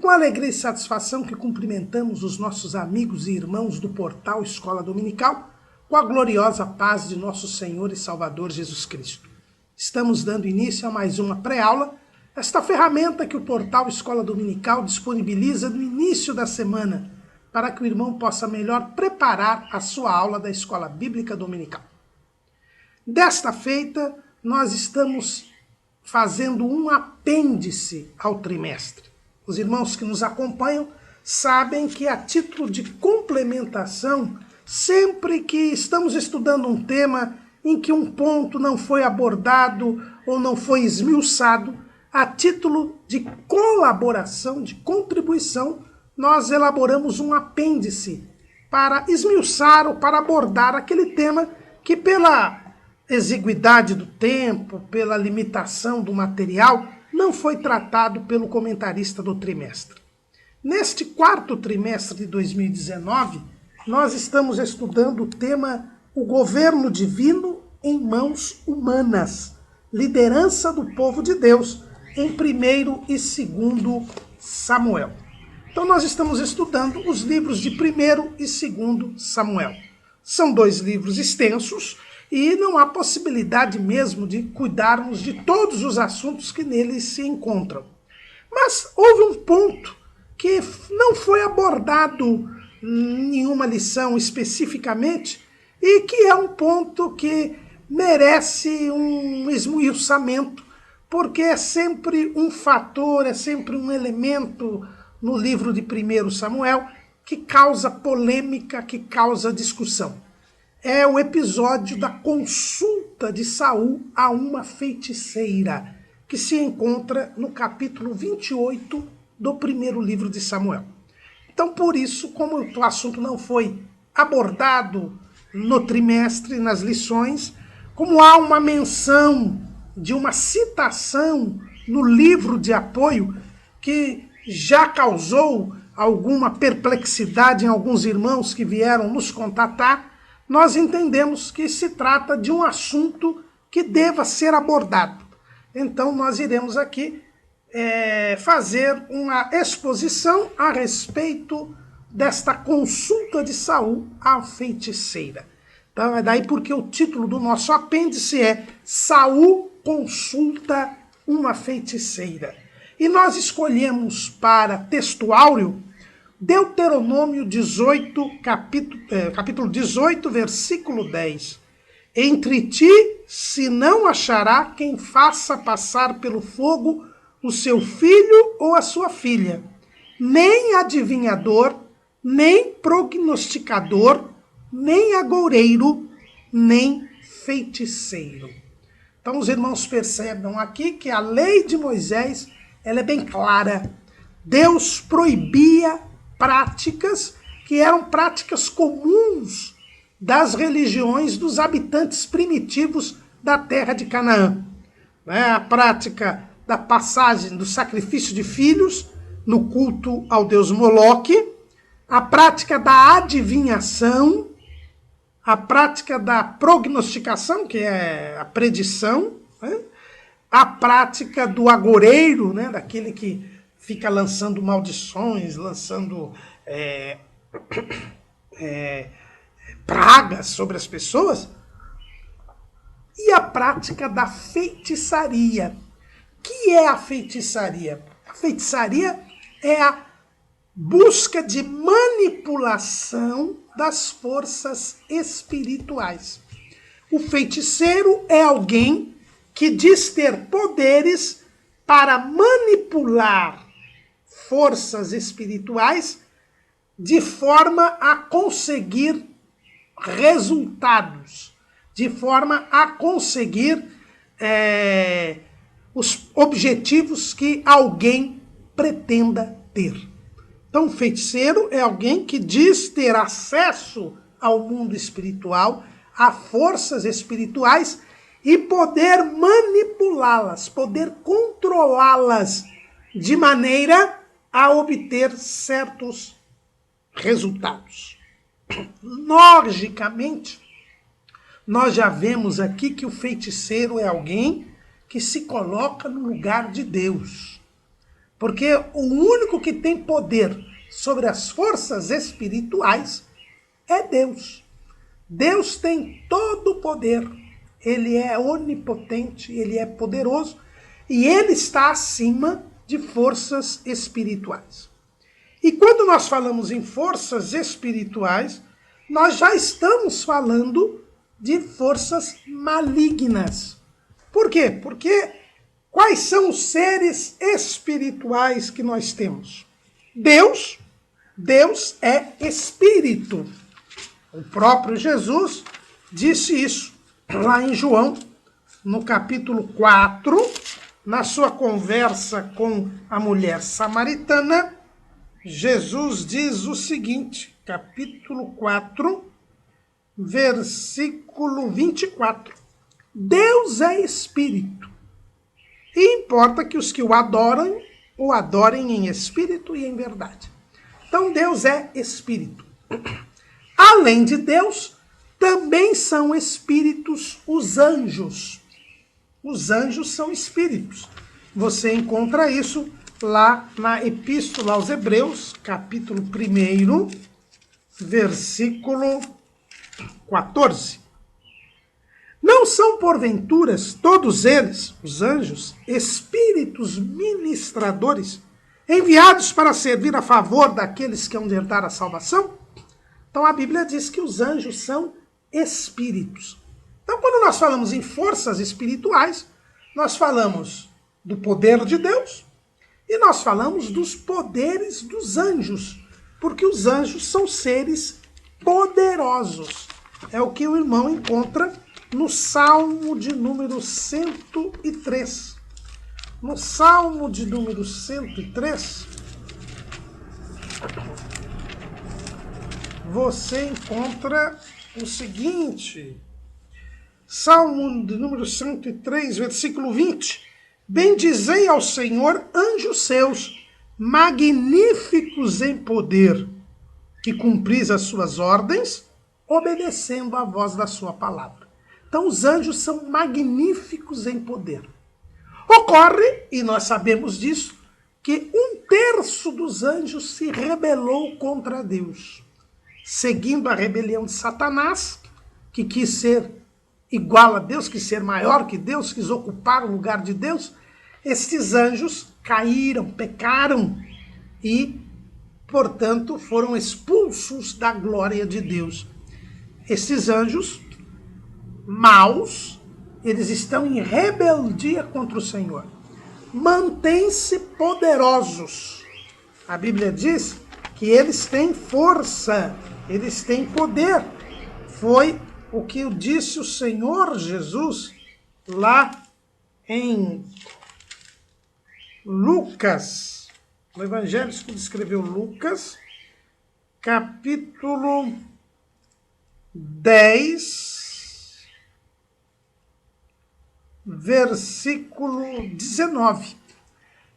com alegria e satisfação que cumprimentamos os nossos amigos e irmãos do portal Escola Dominical com a gloriosa paz de nosso Senhor e Salvador Jesus Cristo. Estamos dando início a mais uma pré-aula, esta ferramenta que o portal Escola Dominical disponibiliza no início da semana para que o irmão possa melhor preparar a sua aula da Escola Bíblica Dominical. Desta feita, nós estamos fazendo um apêndice ao trimestre. Os irmãos que nos acompanham sabem que, a título de complementação, sempre que estamos estudando um tema em que um ponto não foi abordado ou não foi esmiuçado, a título de colaboração, de contribuição, nós elaboramos um apêndice para esmiuçar ou para abordar aquele tema que, pela exiguidade do tempo, pela limitação do material, não foi tratado pelo comentarista do trimestre. Neste quarto trimestre de 2019, nós estamos estudando o tema O Governo Divino em Mãos Humanas, liderança do povo de Deus, em 1º e 2º Samuel. Então nós estamos estudando os livros de 1º e 2º Samuel. São 2 livros extensos, e não há possibilidade mesmo de cuidarmos de todos os assuntos que neles se encontram. Mas houve um ponto que não foi abordado em nenhuma lição especificamente e que é um ponto que merece um esmiuçamento, porque é sempre um fator, é sempre um elemento no livro de 1º Samuel que causa polêmica, que causa discussão. É o episódio da consulta de Saul a uma feiticeira, que se encontra no capítulo 28 do 1º livro de Samuel. Então, por isso, como o assunto não foi abordado no trimestre, nas lições, como há uma menção de uma citação no livro de apoio que já causou alguma perplexidade em alguns irmãos que vieram nos contatar, nós entendemos que se trata de um assunto que deva ser abordado. Então nós iremos aqui fazer uma exposição a respeito desta consulta de Saul à feiticeira. Então é daí porque o título do nosso apêndice é Saul consulta uma feiticeira. E nós escolhemos para texto áureo Deuteronômio 18, capítulo 18, versículo 10. Entre ti se não achará quem faça passar pelo fogo o seu filho ou a sua filha, nem adivinhador, nem prognosticador, nem agoureiro, nem feiticeiro. Então os irmãos percebam aqui que a lei de Moisés ela é bem clara. Deus proibia práticas que eram práticas comuns das religiões dos habitantes primitivos da terra de Canaã. A prática da passagem do sacrifício de filhos no culto ao deus Moloque, a prática da adivinhação, a prática da prognosticação, que é a predição, a prática do agoureiro, daquele que fica lançando maldições, lançando pragas sobre as pessoas. E a prática da feitiçaria. O que é a feitiçaria? A feitiçaria é a busca de manipulação das forças espirituais. O feiticeiro é alguém que diz ter poderes para manipular forças espirituais de forma a conseguir resultados, de forma a conseguir os objetivos que alguém pretenda ter. Então, feiticeiro é alguém que diz ter acesso ao mundo espiritual, a forças espirituais e poder manipulá-las, poder controlá-las de maneira a obter certos resultados. Logicamente, nós já vemos aqui que o feiticeiro é alguém que se coloca no lugar de Deus. Porque o único que tem poder sobre as forças espirituais é Deus. Deus tem todo o poder. Ele é onipotente, ele é poderoso e ele está acima de forças espirituais. E quando nós falamos em forças espirituais, nós já estamos falando de forças malignas. Por quê? Porque quais são os seres espirituais que nós temos? Deus é espírito. O próprio Jesus disse isso lá em João, no capítulo 4, na sua conversa com a mulher samaritana. Jesus diz o seguinte, capítulo 4, versículo 24. Deus é espírito, e importa que os que o adorem em espírito e em verdade. Então Deus é espírito. Além de Deus, também são espíritos os anjos. Os anjos são espíritos. Você encontra isso lá na Epístola aos Hebreus, capítulo 1, versículo 14. Não são, porventura, todos eles, os anjos, espíritos ministradores, enviados para servir a favor daqueles que hão de herdar a salvação? Então a Bíblia diz que os anjos são espíritos. Então quando nós falamos em forças espirituais, nós falamos do poder de Deus e nós falamos dos poderes dos anjos, porque os anjos são seres poderosos. É o que o irmão encontra no Salmo de número 103. No Salmo de número 103, você encontra o seguinte, Salmo de número 103, versículo 20. Bendizei ao Senhor anjos seus, magníficos em poder, que cumpris as suas ordens, obedecendo à voz da sua palavra. Então os anjos são magníficos em poder. Ocorre, e nós sabemos disso, que 1/3 dos anjos se rebelou contra Deus, seguindo a rebelião de Satanás, que quis ser igual a Deus, quis ser maior que Deus, quis ocupar o lugar de Deus. Estes anjos caíram, pecaram e, portanto, foram expulsos da glória de Deus. Esses anjos maus, eles estão em rebeldia contra o Senhor. Mantêm-se poderosos. A Bíblia diz que eles têm força, eles têm poder. Foi o que disse o Senhor Jesus lá em Lucas, no Evangelho que escreveu Lucas, capítulo 10, versículo 19.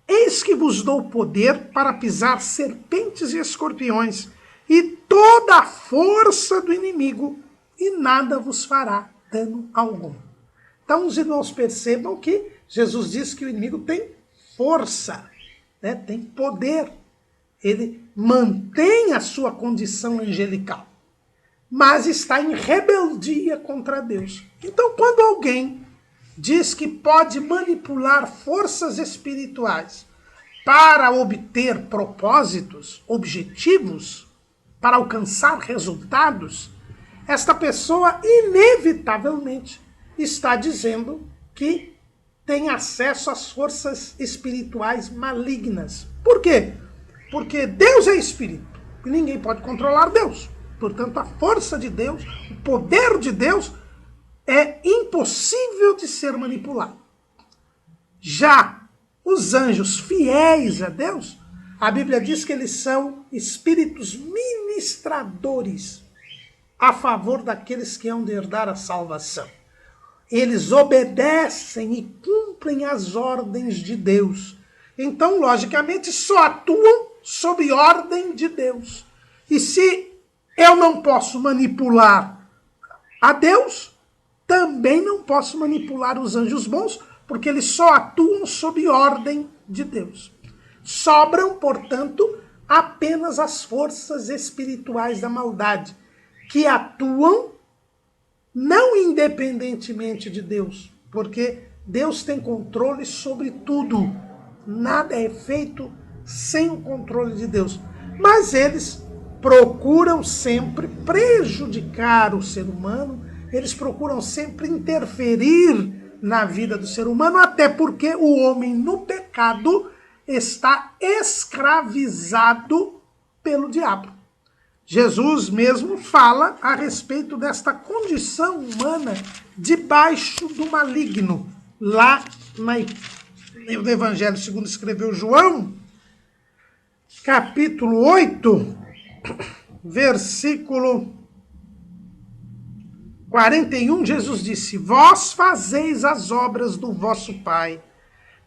Eis que vos dou poder para pisar serpentes e escorpiões e toda a força do inimigo, e nada vos fará dano algum. Então os irmãos percebam que Jesus diz que o inimigo tem força, né? Tem poder. Ele mantém a sua condição angelical, mas está em rebeldia contra Deus. Então quando alguém diz que pode manipular forças espirituais para obter propósitos, objetivos, para alcançar resultados, esta pessoa inevitavelmente está dizendo que tem acesso às forças espirituais malignas. Por quê? Porque Deus é espírito e ninguém pode controlar Deus. Portanto, a força de Deus, o poder de Deus é impossível de ser manipulado. Já os anjos fiéis a Deus, a Bíblia diz que eles são espíritos ministradores a favor daqueles que hão de herdar a salvação. Eles obedecem e cumprem as ordens de Deus. Então, logicamente, só atuam sob ordem de Deus. E se eu não posso manipular a Deus, também não posso manipular os anjos bons, porque eles só atuam sob ordem de Deus. Sobram, portanto, apenas as forças espirituais da maldade, que atuam não independentemente de Deus, porque Deus tem controle sobre tudo. Nada é feito sem o controle de Deus. Mas eles procuram sempre prejudicar o ser humano, eles procuram sempre interferir na vida do ser humano, até porque o homem no pecado está escravizado pelo diabo. Jesus mesmo fala a respeito desta condição humana debaixo do maligno. Lá no Evangelho segundo escreveu João, capítulo 8, versículo 41, Jesus disse: vós fazeis as obras do vosso pai.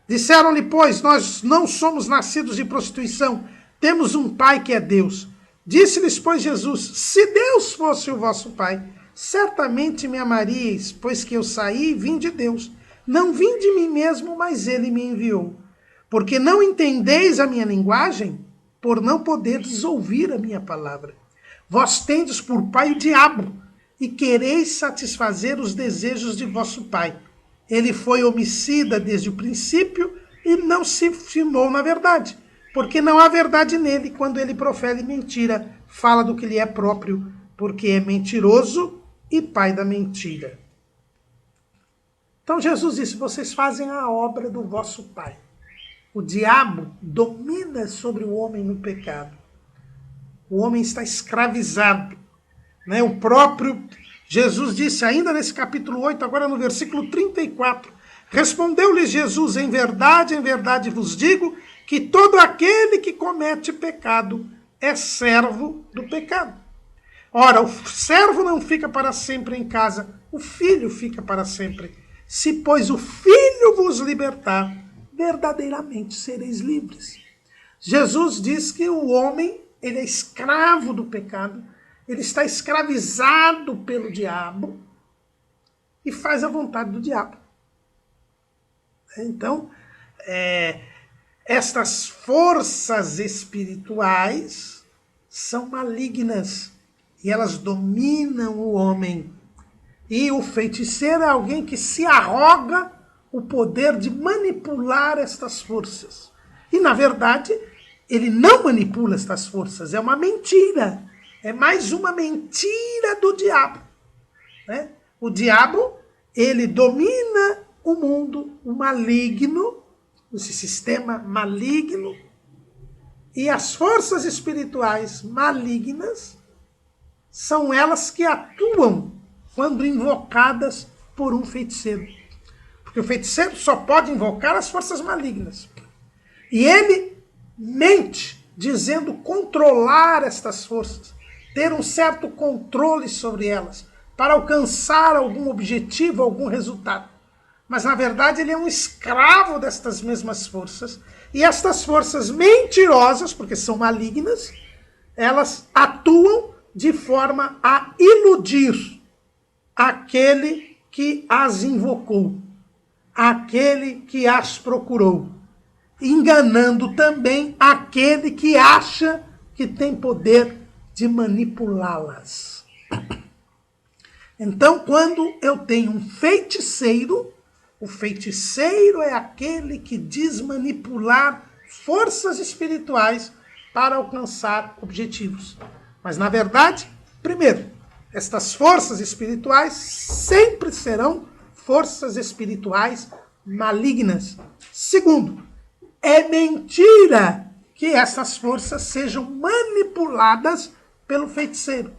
Disseram-lhe, pois, nós não somos nascidos de prostituição, temos um pai que é Deus. Disse-lhes, pois, Jesus: se Deus fosse o vosso pai, certamente me amaríeis, pois que eu saí e vim de Deus. Não vim de mim mesmo, mas ele me enviou. Porque não entendeis a minha linguagem, por não poderes ouvir a minha palavra. Vós tendes por pai o diabo, e quereis satisfazer os desejos de vosso pai. Ele foi homicida desde o princípio e não se firmou na verdade, porque não há verdade nele. Quando ele profere mentira, fala do que lhe é próprio, porque é mentiroso e pai da mentira. Então Jesus disse, vocês fazem a obra do vosso pai. O diabo domina sobre o homem no pecado. O homem está escravizado. O próprio Jesus disse, ainda nesse capítulo 8, agora no versículo 34, respondeu-lhes Jesus, em verdade vos digo, que todo aquele que comete pecado é servo do pecado. Ora, o servo não fica para sempre em casa, o filho fica para sempre. Se, pois, o filho vos libertar, verdadeiramente sereis livres. Jesus diz que o homem, ele é escravo do pecado, ele está escravizado pelo diabo e faz a vontade do diabo. Então, estas forças espirituais são malignas e elas dominam o homem. E o feiticeiro é alguém que se arroga o poder de manipular estas forças. E, na verdade, ele não manipula estas forças, é uma mentira. É mais uma mentira do diabo. O diabo, ele domina o mundo, o maligno, esse sistema maligno, e as forças espirituais malignas são elas que atuam quando invocadas por um feiticeiro. Porque o feiticeiro só pode invocar as forças malignas. E ele mente, dizendo controlar estas forças, ter um certo controle sobre elas, para alcançar algum objetivo, algum resultado. Mas, na verdade, ele é um escravo destas mesmas forças. E estas forças mentirosas, porque são malignas, elas atuam de forma a iludir aquele que as invocou, aquele que as procurou, enganando também aquele que acha que tem poder de manipulá-las. Então, quando eu tenho um feiticeiro, o feiticeiro é aquele que diz manipular forças espirituais para alcançar objetivos. Mas, na verdade, primeiro, estas forças espirituais sempre serão forças espirituais malignas. Segundo, é mentira que essas forças sejam manipuladas pelo feiticeiro.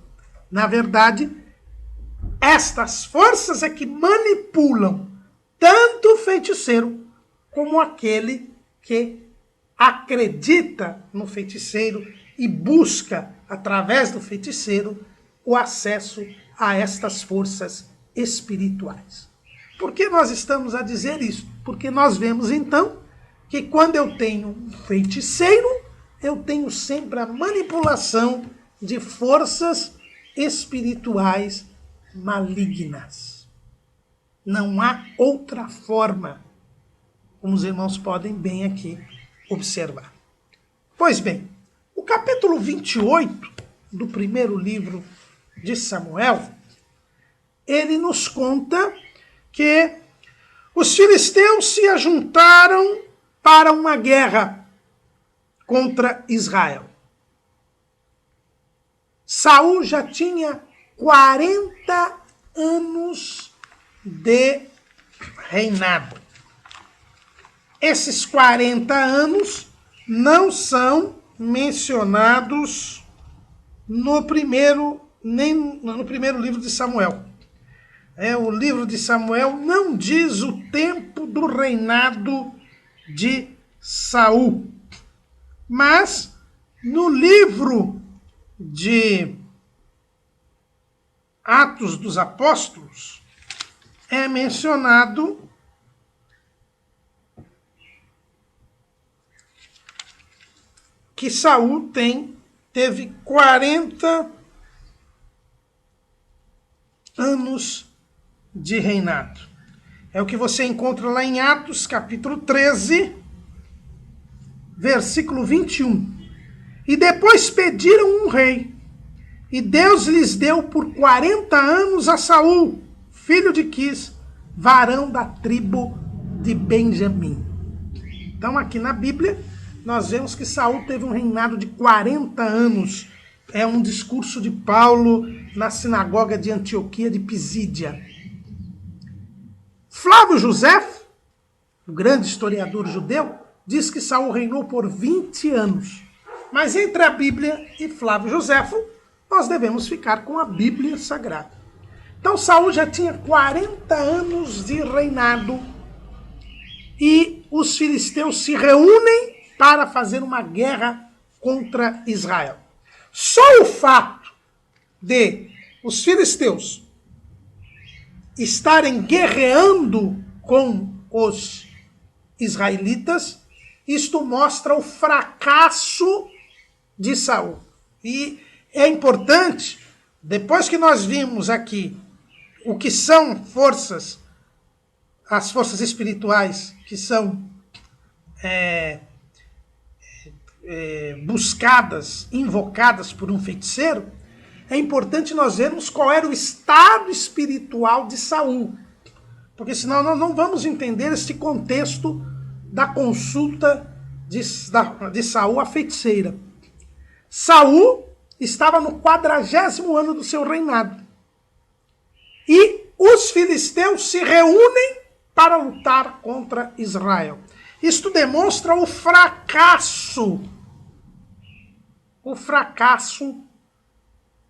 Na verdade, estas forças é que manipulam tanto o feiticeiro como aquele que acredita no feiticeiro e busca, através do feiticeiro, o acesso a estas forças espirituais. Por que nós estamos a dizer isso? Porque nós vemos, então, que quando eu tenho um feiticeiro, eu tenho sempre a manipulação de forças espirituais malignas. Não há outra forma, como os irmãos podem bem aqui observar. Pois bem, o capítulo 28 do primeiro livro de Samuel, ele nos conta que os filisteus se ajuntaram para uma guerra contra Israel. Saul já tinha 40 anos de reinado. Esses 40 anos não são mencionados nem no primeiro livro de Samuel. O livro de Samuel não diz o tempo do reinado de Saul. Mas no livro de Atos dos Apóstolos é mencionado que Saul teve 40 anos de reinado. É o que você encontra lá em Atos, capítulo 13, versículo 21. E depois pediram um rei, e Deus lhes deu por 40 anos a Saul, filho de Quis, varão da tribo de Benjamim. Então aqui na Bíblia, nós vemos que Saul teve um reinado de 40 anos. É um discurso de Paulo na sinagoga de Antioquia de Pisídia. Flávio Josefo, o grande historiador judeu, diz que Saul reinou por 20 anos. Mas entre a Bíblia e Flávio Josefo, nós devemos ficar com a Bíblia Sagrada. Então Saul já tinha 40 anos de reinado e os filisteus se reúnem para fazer uma guerra contra Israel. Só o fato de os filisteus estarem guerreando com os israelitas, isto mostra o fracasso de Saul. E é importante, depois que nós vimos aqui o que são as forças espirituais que são buscadas, invocadas por um feiticeiro, é importante nós vermos qual era o estado espiritual de Saul. Porque senão nós não vamos entender este contexto da consulta de Saul à feiticeira. Saul estava no 40º ano do seu reinado. E os filisteus se reúnem para lutar contra Israel. Isto demonstra o fracasso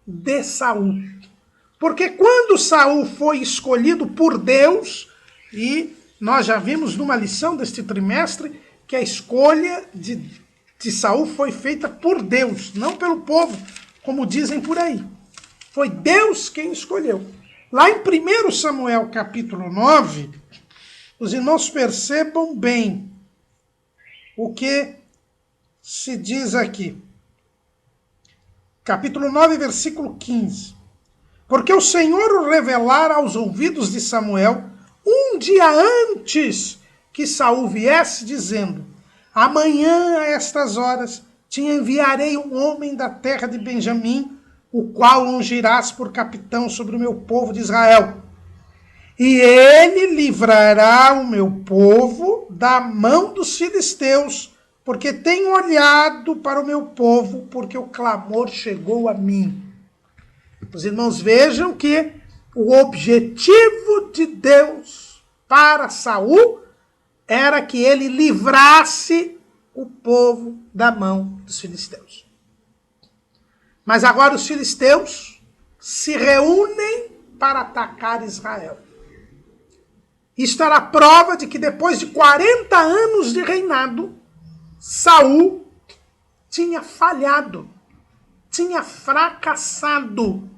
de Saul. Porque quando Saul foi escolhido por Deus, e nós já vimos numa lição deste trimestre que a escolha de Saul foi feita por Deus, não pelo povo, como dizem por aí. Foi Deus quem escolheu. Lá em 1 Samuel capítulo 9, os irmãos percebam bem o que se diz aqui. Capítulo 9, versículo 15. Porque o Senhor o revelara aos ouvidos de Samuel um dia antes que Saul viesse, dizendo: amanhã, a estas horas, te enviarei um homem da terra de Benjamim, o qual ungirás por capitão sobre o meu povo de Israel. E ele livrará o meu povo da mão dos filisteus, porque tenho olhado para o meu povo, porque o clamor chegou a mim. Os irmãos vejam que o objetivo de Deus para Saul era que ele livrasse o povo da mão dos filisteus. Mas agora os filisteus se reúnem para atacar Israel. Isto era a prova de que depois de 40 anos de reinado, Saul tinha falhado, tinha fracassado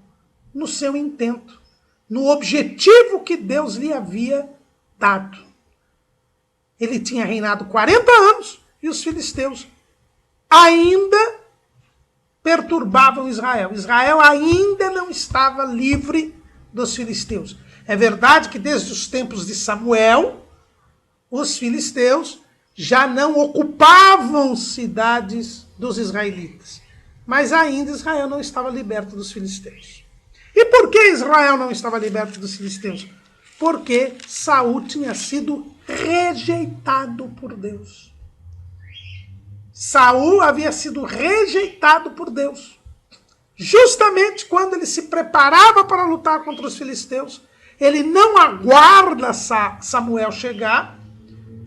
no seu intento, no objetivo que Deus lhe havia dado. Ele tinha reinado 40 anos e os filisteus ainda perturbavam Israel. Israel ainda não estava livre dos filisteus. É verdade que desde os tempos de Samuel, os filisteus já não ocupavam cidades dos israelitas. Mas ainda Israel não estava liberto dos filisteus. E por que Israel não estava liberto dos filisteus? Porque Saul tinha sido rejeitado por Deus. Saul havia sido rejeitado por Deus. Justamente quando ele se preparava para lutar contra os filisteus, ele não aguarda Samuel chegar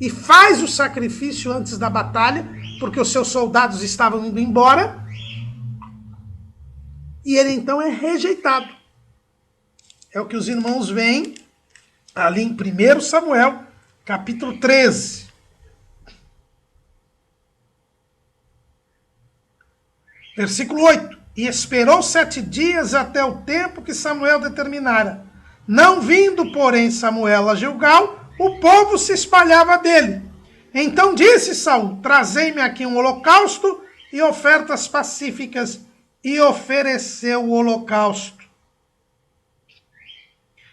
e faz o sacrifício antes da batalha, porque os seus soldados estavam indo embora, e ele então é rejeitado. É o que os irmãos veem ali em 1 Samuel, capítulo 13. Versículo 8. E esperou 7 dias até o tempo que Samuel determinara. Não vindo, porém, Samuel a Gilgal, o povo se espalhava dele. Então disse Saul: trazei-me aqui um holocausto e ofertas pacíficas. E ofereceu o holocausto.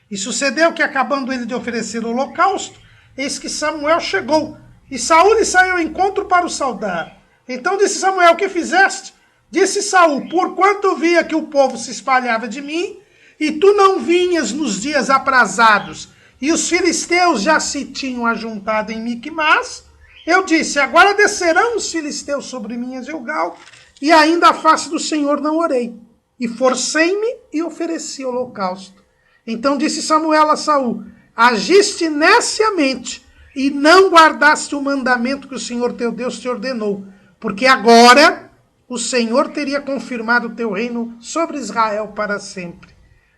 E sucedeu que, acabando ele de oferecer o holocausto, eis que Samuel chegou. E Saul lhe saiu ao encontro para o saudar. Então disse Samuel: o que fizeste? Disse Saul: porquanto via que o povo se espalhava de mim, e tu não vinhas nos dias aprazados, e os filisteus já se tinham ajuntado em Miquimás, eu disse: agora descerão os filisteus sobre mim a Gilgal, e ainda a face do Senhor não orei. E forcei-me e ofereci holocausto. Então disse Samuel a Saul: agiste neciamente, e não guardaste o mandamento que o Senhor teu Deus te ordenou, porque agora o Senhor teria confirmado o teu reino sobre Israel para sempre.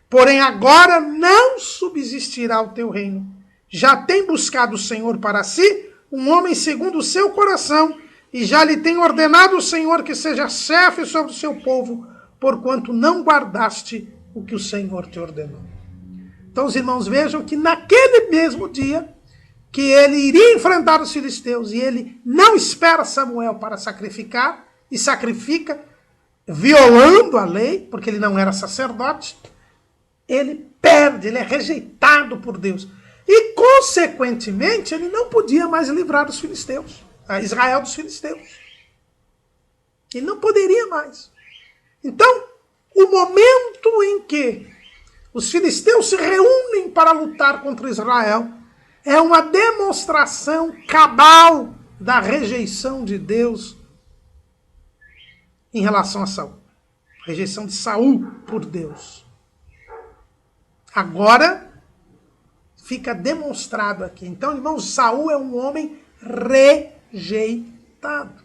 Porém agora não subsistirá o teu reino. Já tem buscado o Senhor para si um homem segundo o seu coração, e já lhe tem ordenado o Senhor que seja chefe sobre o seu povo, porquanto não guardaste o que o Senhor te ordenou. Então os irmãos vejam que naquele mesmo dia que ele iria enfrentar os filisteus, e ele não espera Samuel para sacrificar, e sacrifica, violando a lei, porque ele não era sacerdote, ele perde, ele é rejeitado por Deus. E, consequentemente, ele não podia mais livrar os filisteus, a Israel dos filisteus. Ele não poderia mais. Então, o momento em que os filisteus se reúnem para lutar contra Israel é uma demonstração cabal da rejeição de Deus em relação a Saul. A rejeição de Saul por Deus. Agora fica demonstrado aqui. Então, irmãos, Saul é um homem rejeitado.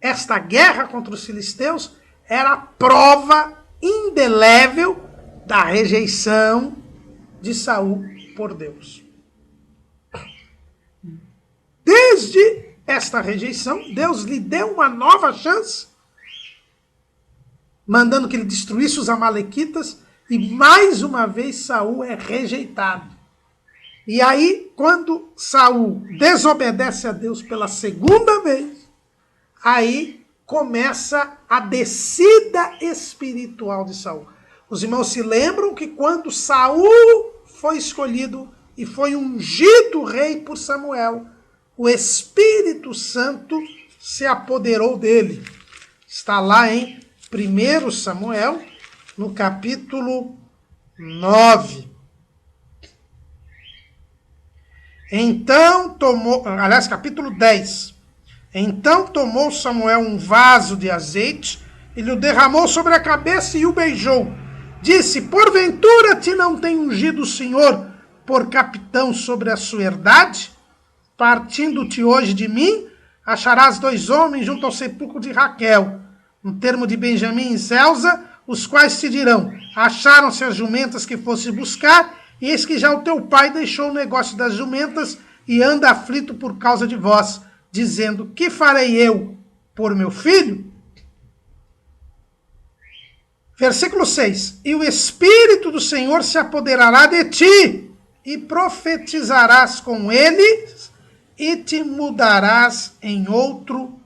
Esta guerra contra os filisteus era a prova indelével da rejeição de Saul por Deus. Desde esta rejeição, Deus lhe deu uma nova chance, mandando que ele destruísse os amalequitas, e mais uma vez Saul é rejeitado. E aí, quando Saul desobedece a Deus pela segunda vez, aí começa a descida espiritual de Saul. Os irmãos se lembram que quando Saul foi escolhido e foi ungido rei por Samuel, o Espírito Santo se apoderou dele. Está lá em 1 Samuel, no capítulo 9. Então tomou, aliás, capítulo 10. Então tomou Samuel um vaso de azeite, e lhe o derramou sobre a cabeça e o beijou. Disse: porventura te não tem ungido o Senhor por capitão sobre a sua herdade? Partindo-te hoje de mim, acharás 2 homens junto ao sepulcro de Raquel, no termo de Benjamim e Zelza, os quais te dirão: acharam-se as jumentas que fosse buscar, e eis que já o teu pai deixou o negócio das jumentas e anda aflito por causa de vós, dizendo: que farei eu por meu filho? Versículo 6. E o Espírito do Senhor se apoderará de ti, e profetizarás com eles, e te mudarás em outro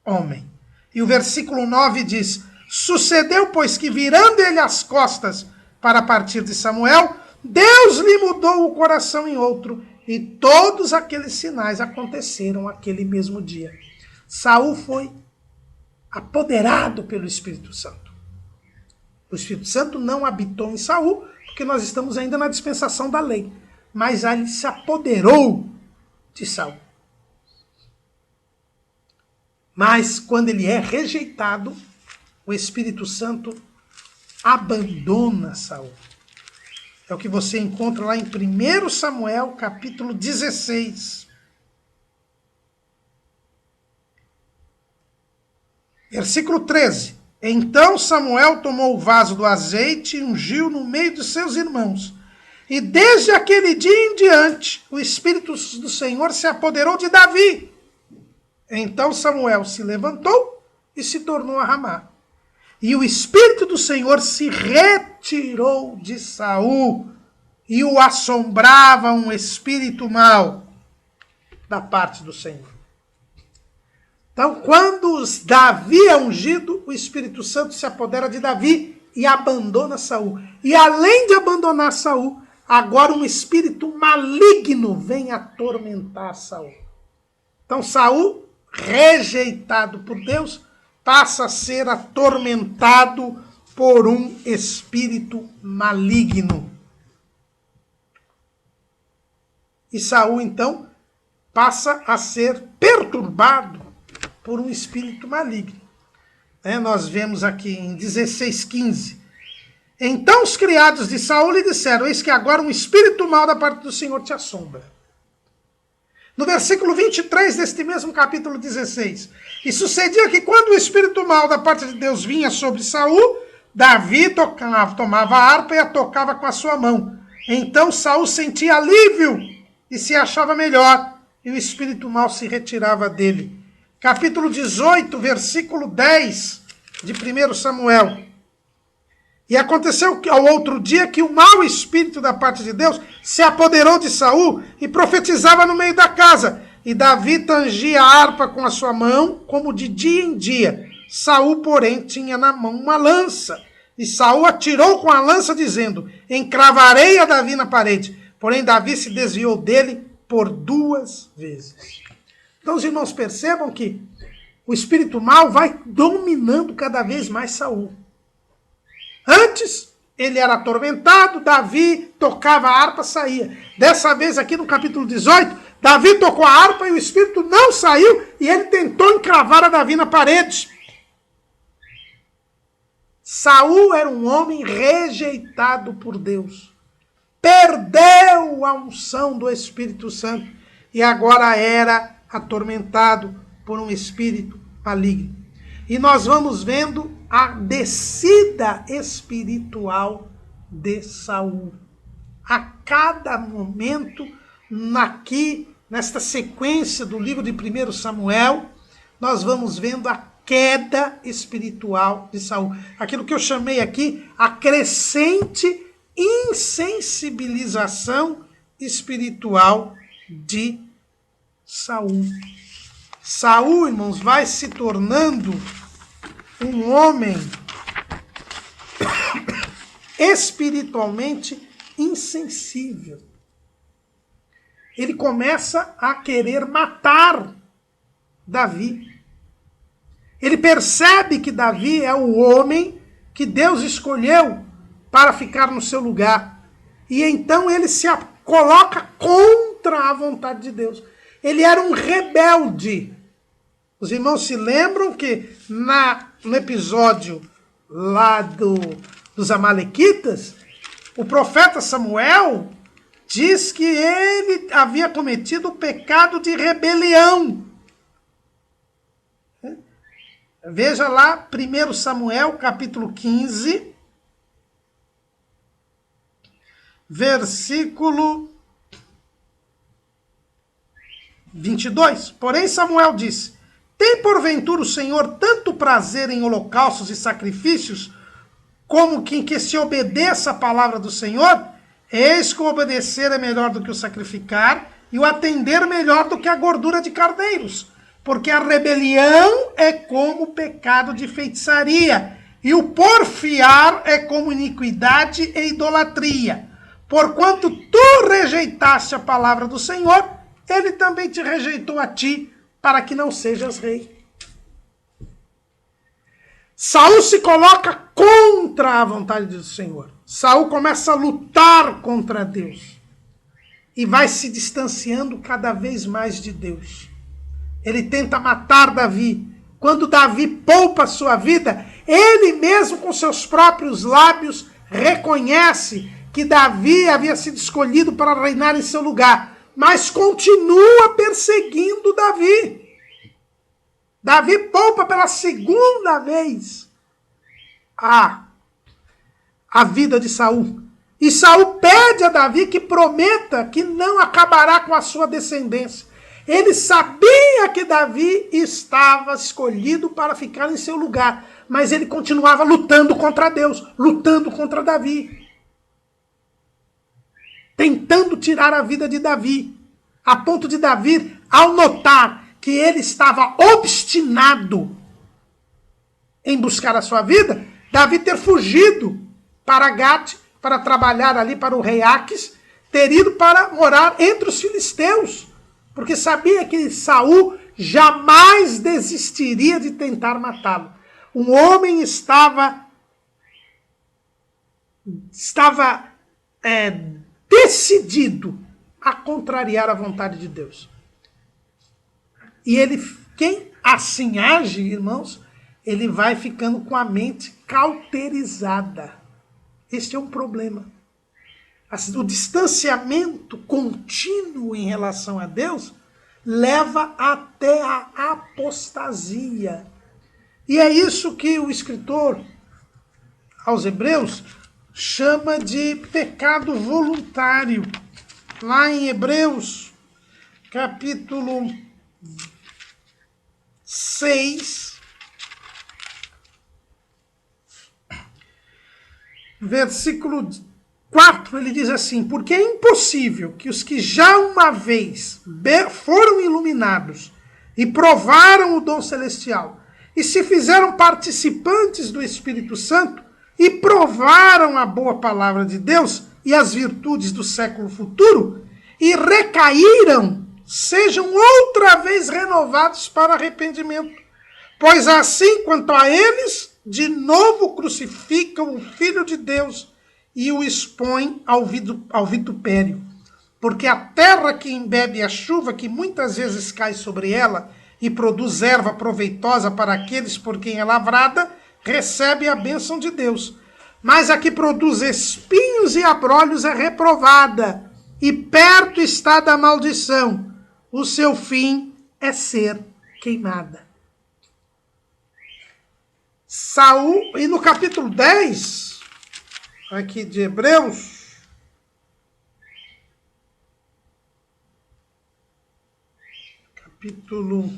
homem. E o versículo 9 diz: sucedeu, pois, que virando ele as costas para partir de Samuel, Deus lhe mudou o coração em outro, E todos aqueles sinais aconteceram aquele mesmo dia. Saul foi apoderado pelo Espírito Santo. O Espírito Santo não habitou em Saul, porque nós estamos ainda na dispensação da lei. Mas ele se apoderou de Saul. Mas quando ele é rejeitado, o Espírito Santo abandona Saul. É o que você encontra lá em 1 Samuel, capítulo 16. Versículo 13. Então Samuel tomou o vaso do azeite e ungiu no meio de seus irmãos. E desde aquele dia em diante, o Espírito do Senhor se apoderou de Davi. Então Samuel se levantou e se tornou a Ramá. E o Espírito do Senhor se retirou de Saul, e o assombrava um espírito mau da parte do Senhor. Então, quando Davi é ungido, o Espírito Santo se apodera de Davi e abandona Saul. E além de abandonar Saul, agora um espírito maligno vem atormentar Saul. Então Saul, rejeitado por Deus, passa a ser atormentado por um espírito maligno. E Saul, então, passa a ser perturbado por um espírito maligno. Nós vemos aqui em 16:15. Então os criados de Saul lhe disseram: eis que agora um espírito mau da parte do Senhor te assombra. No versículo 23 deste mesmo capítulo 16. E sucedia que quando o espírito mau da parte de Deus vinha sobre Saul, Davi tomava a harpa e a tocava com a sua mão. Então Saul sentia alívio e se achava melhor, e o espírito mau se retirava dele. Capítulo 18, versículo 10 de 1 Samuel. E aconteceu ao outro dia que o mau espírito da parte de Deus se apoderou de Saul e profetizava no meio da casa. E Davi tangia a harpa com a sua mão, como de dia em dia. Saul, porém, tinha na mão uma lança. E Saul atirou com a lança, dizendo: encravarei a Davi na parede. Porém, Davi se desviou dele por 2 vezes. Então, os irmãos percebam que o espírito mau vai dominando cada vez mais Saul. Antes, ele era atormentado, Davi tocava a harpa, saía. Dessa vez, aqui no capítulo 18, Davi tocou a harpa e o espírito não saiu e ele tentou encravar a Davi na parede. Saul era um homem rejeitado por Deus. Perdeu a unção do Espírito Santo e agora era atormentado por um espírito maligno. E nós vamos vendo a descida espiritual de Saul. A cada momento, nesta sequência do livro de 1 Samuel, nós vamos vendo a queda espiritual de Saul. Aquilo que eu chamei aqui, a crescente insensibilização espiritual de Saul. Saul, irmãos, vai se tornando um homem espiritualmente insensível. Ele começa a querer matar Davi. Ele percebe que Davi é o homem que Deus escolheu para ficar no seu lugar. E então ele se coloca contra a vontade de Deus. Ele era um rebelde. Os irmãos se lembram que no episódio lá dos Amalequitas, o profeta Samuel diz que ele havia cometido o pecado de rebelião. Veja lá, 1 Samuel, capítulo 15, versículo 22. Porém Samuel disse: tem porventura o Senhor tanto prazer em holocaustos e sacrifícios, como que se obedeça a palavra do Senhor? Eis que o obedecer é melhor do que o sacrificar, e o atender melhor do que a gordura de cardeiros. Porque a rebelião é como o pecado de feitiçaria, e o porfiar é como iniquidade e idolatria. Porquanto tu rejeitaste a palavra do Senhor, ele também te rejeitou a ti, para que não sejas rei. Saul se coloca contra a vontade do Senhor. Saul começa a lutar contra Deus. E vai se distanciando cada vez mais de Deus. Ele tenta matar Davi. Quando Davi poupa a sua vida, ele mesmo com seus próprios lábios reconhece que Davi havia sido escolhido para reinar em seu lugar, mas continua perseguindo Davi. Davi poupa pela segunda vez a vida de Saul. E Saul pede a Davi que prometa que não acabará com a sua descendência. Ele sabia que Davi estava escolhido para ficar em seu lugar, mas ele continuava lutando contra Deus, lutando contra Davi, tentando tirar a vida de Davi, a ponto de Davi, ao notar que ele estava obstinado em buscar a sua vida, Davi ter fugido para Gate, para trabalhar ali para o rei Aques, ter ido para morar entre os filisteus, porque sabia que Saul jamais desistiria de tentar matá-lo. Um homem estava decidido a contrariar a vontade de Deus. E quem assim age, irmãos, ele vai ficando com a mente cauterizada. Este é um problema. O distanciamento contínuo em relação a Deus leva até a apostasia. E é isso que o escritor aos Hebreus chama de pecado voluntário. Lá em Hebreus, capítulo 6, versículo 4, ele diz assim: porque é impossível que os que já uma vez foram iluminados e provaram o dom celestial e se fizeram participantes do Espírito Santo e provaram a boa palavra de Deus e as virtudes do século futuro e recaíram, sejam outra vez renovados para arrependimento. Pois assim, quanto a eles, de novo crucificam o Filho de Deus e o expõem ao vitupério. Porque a terra que embebe a chuva, que muitas vezes cai sobre ela e produz erva proveitosa para aqueles por quem é lavrada, recebe a bênção de Deus. Mas a que produz espinhos e abrolhos é reprovada, e perto está da maldição. O seu fim é ser queimada. Saul, e no capítulo 10, aqui de Hebreus, capítulo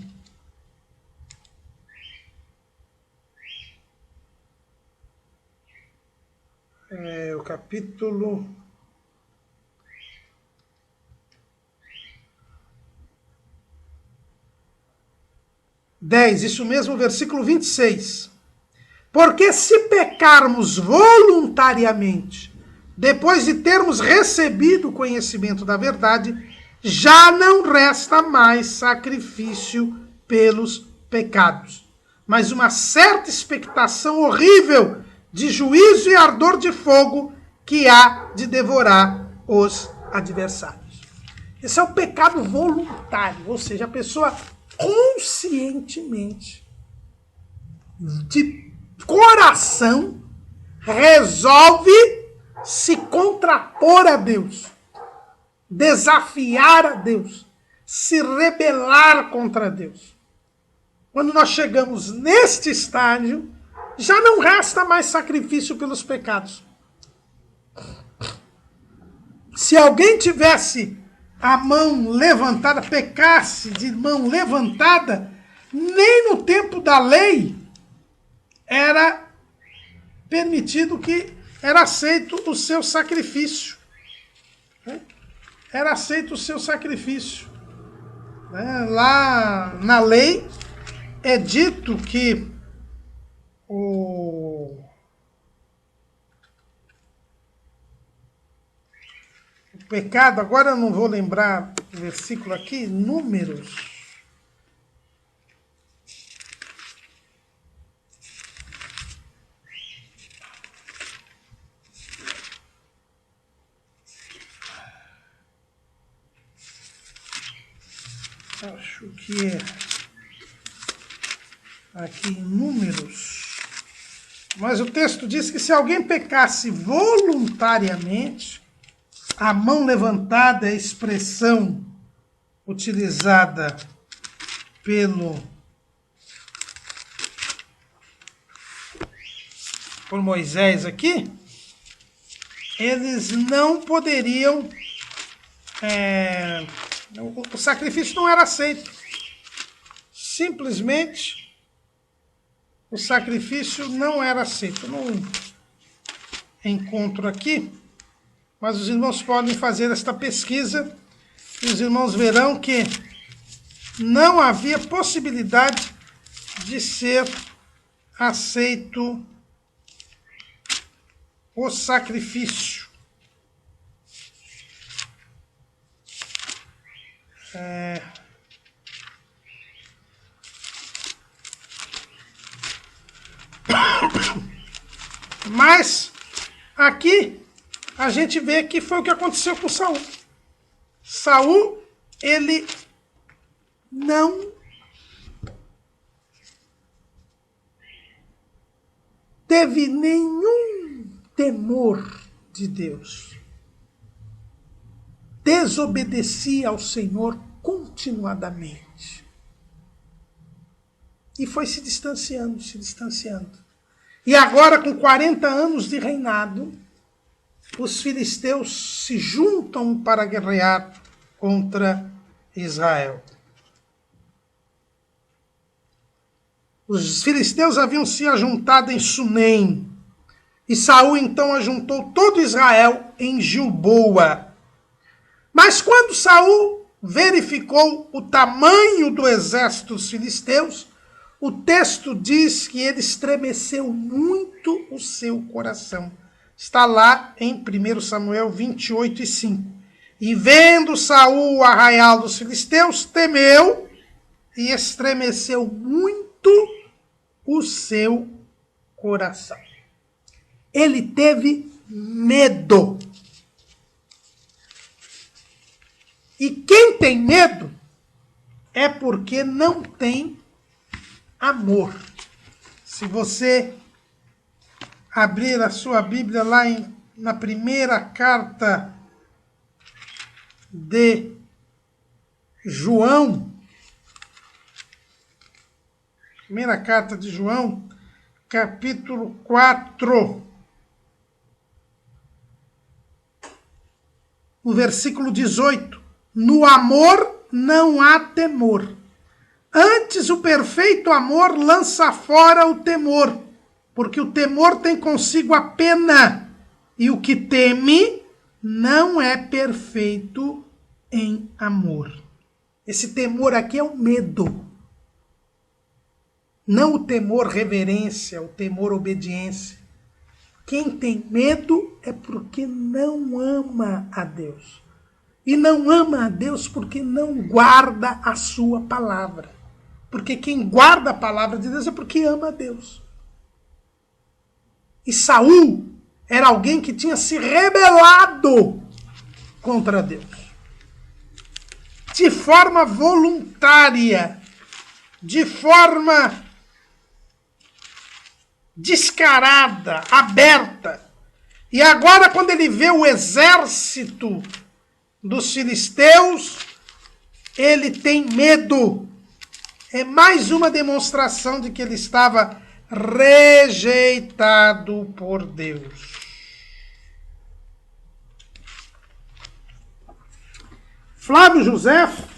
10, isso mesmo, versículo 26. Porque se pecarmos voluntariamente, depois de termos recebido o conhecimento da verdade, já não resta mais sacrifício pelos pecados, mas uma certa expectação horrível de juízo e ardor de fogo que há de devorar os adversários. Esse é o pecado voluntário, ou seja, a pessoa conscientemente, de coração, resolve se contrapor a Deus, desafiar a Deus, se rebelar contra Deus. Quando nós chegamos neste estágio, já não resta mais sacrifício pelos pecados. Se alguém tivesse a mão levantada, pecasse de mão levantada, nem no tempo da lei era permitido que era aceito o seu sacrifício. Era aceito o seu sacrifício. Lá na lei é dito que pecado, agora eu não vou lembrar o versículo aqui, Números. Acho que é aqui em Números. Mas o texto diz que se alguém pecasse voluntariamente, a mão levantada é a expressão utilizada por Moisés aqui, eles não poderiam, o sacrifício não era aceito. Simplesmente, o sacrifício não era aceito. Eu não encontro aqui, mas os irmãos podem fazer esta pesquisa e os irmãos verão que não havia possibilidade de ser aceito o sacrifício. Mas aqui a gente vê que foi o que aconteceu com Saul. Saul, ele não teve nenhum temor de Deus. Desobedecia ao Senhor continuadamente. E foi se distanciando, se distanciando. E agora, com 40 anos de reinado, os filisteus se juntam para guerrear contra Israel. Os filisteus haviam se ajuntado em Sunem, e Saul então ajuntou todo Israel em Gilboa. Mas quando Saul verificou o tamanho do exército dos filisteus, o texto diz que ele estremeceu muito o seu coração. Está lá em 1 Samuel 28:5. E vendo Saul o arraial dos filisteus, temeu e estremeceu muito o seu coração. Ele teve medo. E quem tem medo é porque não tem amor. Se você abrir a sua Bíblia lá na primeira carta de João, primeira carta de João, capítulo 4, no versículo 18, no amor não há temor. Antes o perfeito amor lança fora o temor, porque o temor tem consigo a pena, e o que teme não é perfeito em amor. Esse temor aqui é o medo. Não o temor reverência, o temor obediência. Quem tem medo é porque não ama a Deus. E não ama a Deus porque não guarda a sua palavra. Porque quem guarda a palavra de Deus é porque ama a Deus. E Saul era alguém que tinha se rebelado contra Deus. De forma voluntária, de forma descarada, aberta. E agora, quando ele vê o exército dos filisteus, ele tem medo. É mais uma demonstração de que ele estava rejeitado por Deus. Flávio Josefo,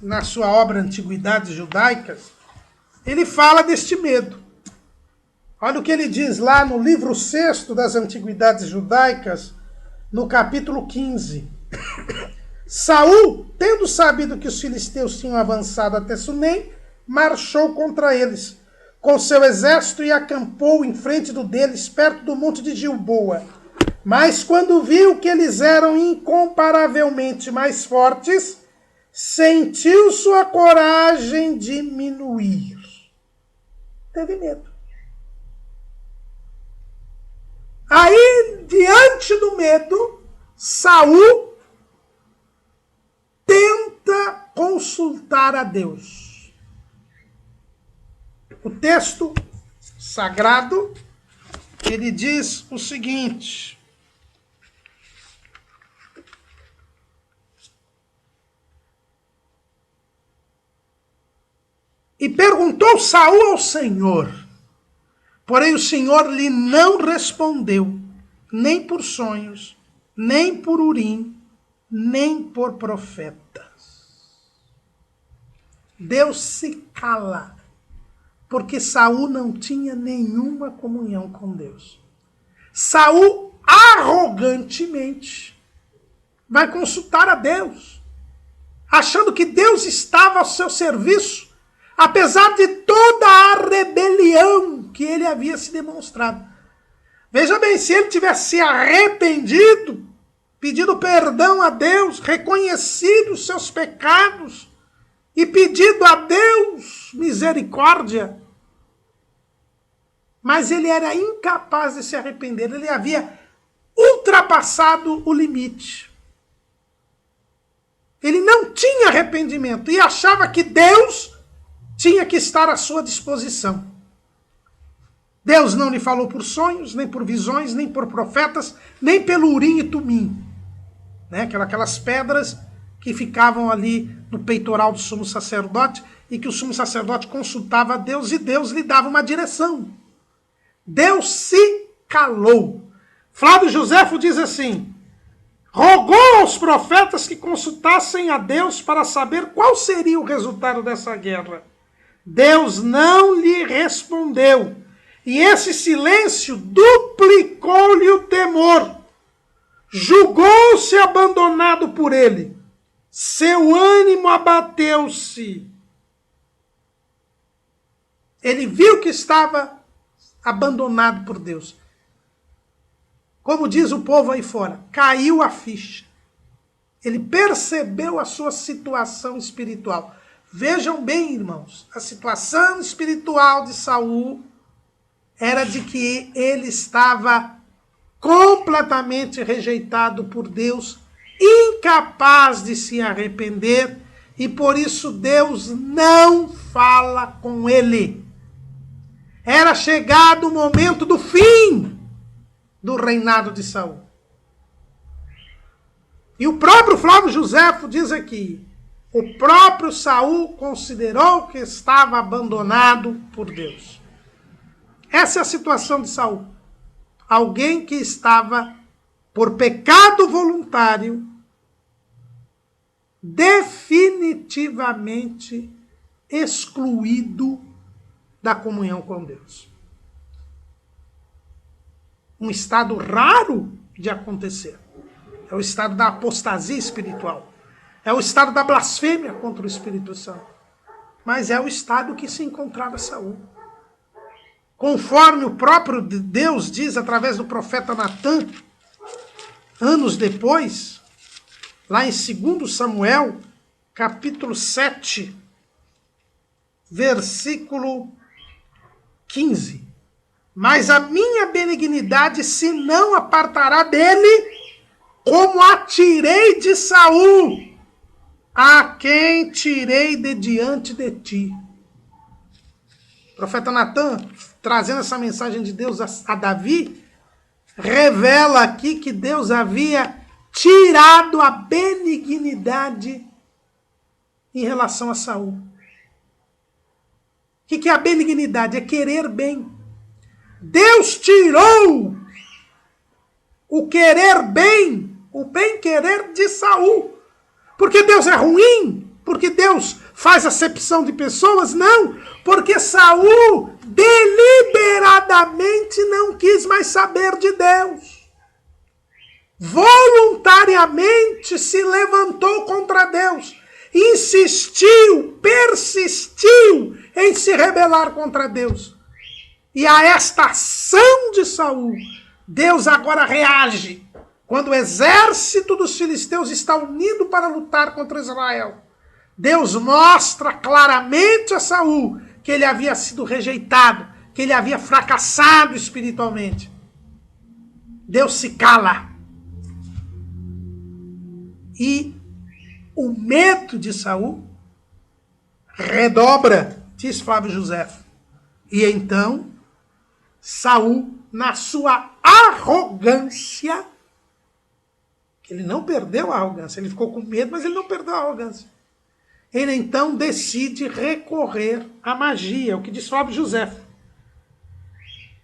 na sua obra Antiguidades Judaicas, ele fala deste medo. Olha o que ele diz lá no livro 6 das Antiguidades Judaicas, no capítulo 15. Saul, tendo sabido que os filisteus tinham avançado até Sunem, marchou contra eles com seu exército e acampou em frente deles, perto do monte de Gilboa. Mas quando viu que eles eram incomparavelmente mais fortes, sentiu sua coragem diminuir. Teve medo. Aí, diante do medo, Saul tenta consultar a Deus. O texto sagrado, ele diz o seguinte: e perguntou Saul ao Senhor, porém o Senhor lhe não respondeu, nem por sonhos, nem por Urim, nem por profetas. Deus se cala, porque Saul não tinha nenhuma comunhão com Deus. Saul arrogantemente vai consultar a Deus, achando que Deus estava ao seu serviço, apesar de toda a rebelião que ele havia se demonstrado. Veja bem, se ele tivesse se arrependido, pedido perdão a Deus, reconhecido os seus pecados e pedido a Deus misericórdia, mas ele era incapaz de se arrepender, ele havia ultrapassado o limite. Ele não tinha arrependimento e achava que Deus tinha que estar à sua disposição. Deus não lhe falou por sonhos, nem por visões, nem por profetas, nem pelo Urim e Tumim. Aquelas pedras que ficavam ali no peitoral do sumo sacerdote e que o sumo sacerdote consultava a Deus e Deus lhe dava uma direção. Deus se calou. Flávio Joséfo diz assim: rogou aos profetas que consultassem a Deus para saber qual seria o resultado dessa guerra. Deus não lhe respondeu. E esse silêncio duplicou-lhe o temor. Julgou-se abandonado por ele. Seu ânimo abateu-se. Ele viu que estava abandonado por Deus. Como diz o povo aí fora, caiu a ficha. Ele percebeu a sua situação espiritual. Vejam bem, irmãos, a situação espiritual de Saul era de que ele estava completamente rejeitado por Deus, incapaz de se arrepender, e por isso Deus não fala com ele. Era chegado o momento do fim do reinado de Saul. E o próprio Flávio Joséfo diz aqui: o próprio Saul considerou que estava abandonado por Deus. Essa é a situação de Saul. Alguém que estava, por pecado voluntário, definitivamente excluído da comunhão com Deus. Um estado raro de acontecer. É o estado da apostasia espiritual. É o estado da blasfêmia contra o Espírito Santo. Mas é o estado que se encontrava Saul. Conforme o próprio Deus diz através do profeta Natã, anos depois, lá em 2 Samuel, capítulo 7, versículo 15. Mas a minha benignidade se não apartará dele, como a tirei de Saul, a quem tirei de diante de ti. O profeta Natã, trazendo essa mensagem de Deus a Davi, revela aqui que Deus havia tirado a benignidade em relação a Saul. O que é a benignidade? É querer bem. Deus tirou o querer bem, o bem-querer de Saul. Porque Deus é ruim? Porque Deus faz acepção de pessoas? Não. Porque Saul deliberadamente não quis mais saber de Deus. Voluntariamente se levantou contra Deus. Insistiu, persistiu em se rebelar contra Deus. E a esta ação de Saul, Deus agora reage quando o exército dos filisteus está unido para lutar contra Israel. Deus mostra claramente a Saul que ele havia sido rejeitado, que ele havia fracassado espiritualmente. Deus se cala. E o medo de Saul redobra, diz Flávio Josefo. E então, Saul, na sua arrogância, ele não perdeu a arrogância, ele ficou com medo, mas ele não perdeu a arrogância. Ele então decide recorrer à magia, o que diz Flávio Josefo.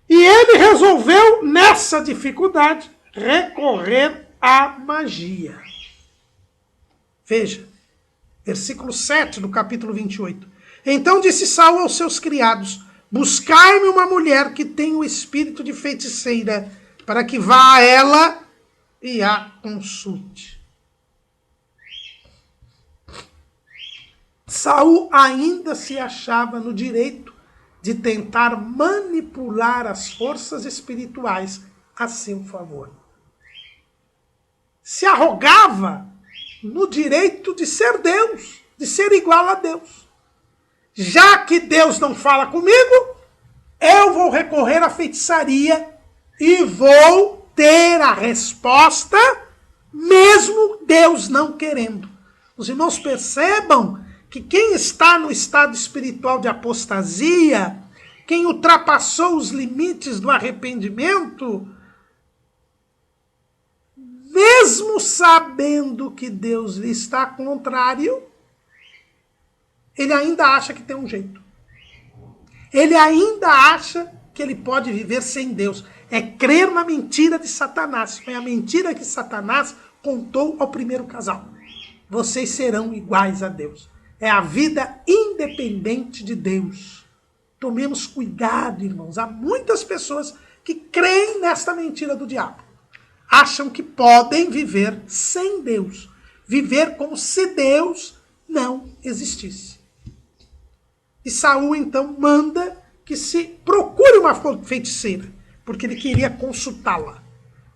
E ele resolveu, nessa dificuldade, recorrer à magia. Veja, versículo 7 do capítulo 28. Então disse Saul aos seus criados: buscai-me uma mulher que tenha o espírito de feiticeira, para que vá a ela e a consulte. Saul ainda se achava no direito de tentar manipular as forças espirituais a seu favor. Se arrogava no direito de ser Deus, de ser igual a Deus. Já que Deus não fala comigo, eu vou recorrer à feitiçaria e vou ter a resposta, mesmo Deus não querendo. Os irmãos percebam que quem está no estado espiritual de apostasia, quem ultrapassou os limites do arrependimento, mesmo sabendo que Deus lhe está contrário, ele ainda acha que tem um jeito. Ele ainda acha que ele pode viver sem Deus. É crer na mentira de Satanás. Foi a mentira que Satanás contou ao primeiro casal. Vocês serão iguais a Deus. É a vida independente de Deus. Tomemos cuidado, irmãos. Há muitas pessoas que creem nesta mentira do diabo. Acham que podem viver sem Deus. Viver como se Deus não existisse. E Saul, então, manda que se procure uma feiticeira, porque ele queria consultá-la.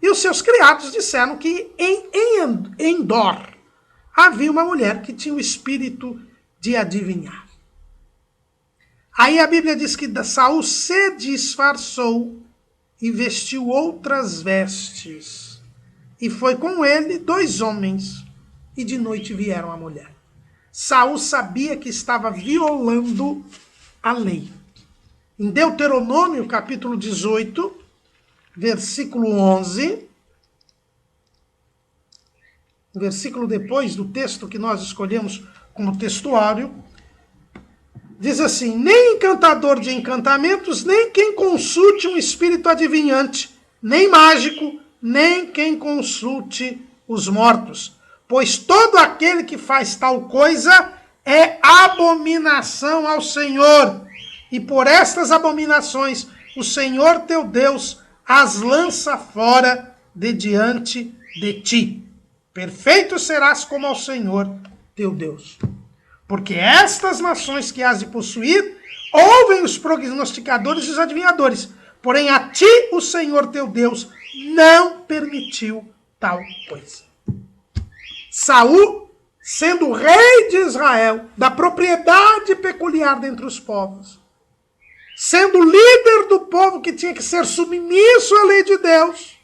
E os seus criados disseram que em Endor havia uma mulher que tinha o espírito de adivinhar. Aí a Bíblia diz que Saul se disfarçou e vestiu outras vestes. E foi com ele 2 homens, e de noite vieram a mulher. Saul sabia que estava violando a lei. Em Deuteronômio, capítulo 18, versículo 11, versículo depois do texto que nós escolhemos como textuário, diz assim: nem encantador de encantamentos, nem quem consulte um espírito adivinhante, nem mágico, nem quem consulte os mortos. Pois todo aquele que faz tal coisa é abominação ao Senhor. E por estas abominações o Senhor teu Deus as lança fora de diante de ti. Perfeito serás como ao Senhor teu Deus. Porque estas nações que has de possuir ouvem os prognosticadores e os adivinhadores. Porém a ti o Senhor teu Deus não permitiu tal coisa. Saul, sendo rei de Israel, da propriedade peculiar dentre os povos, sendo líder do povo que tinha que ser submisso à lei de Deus,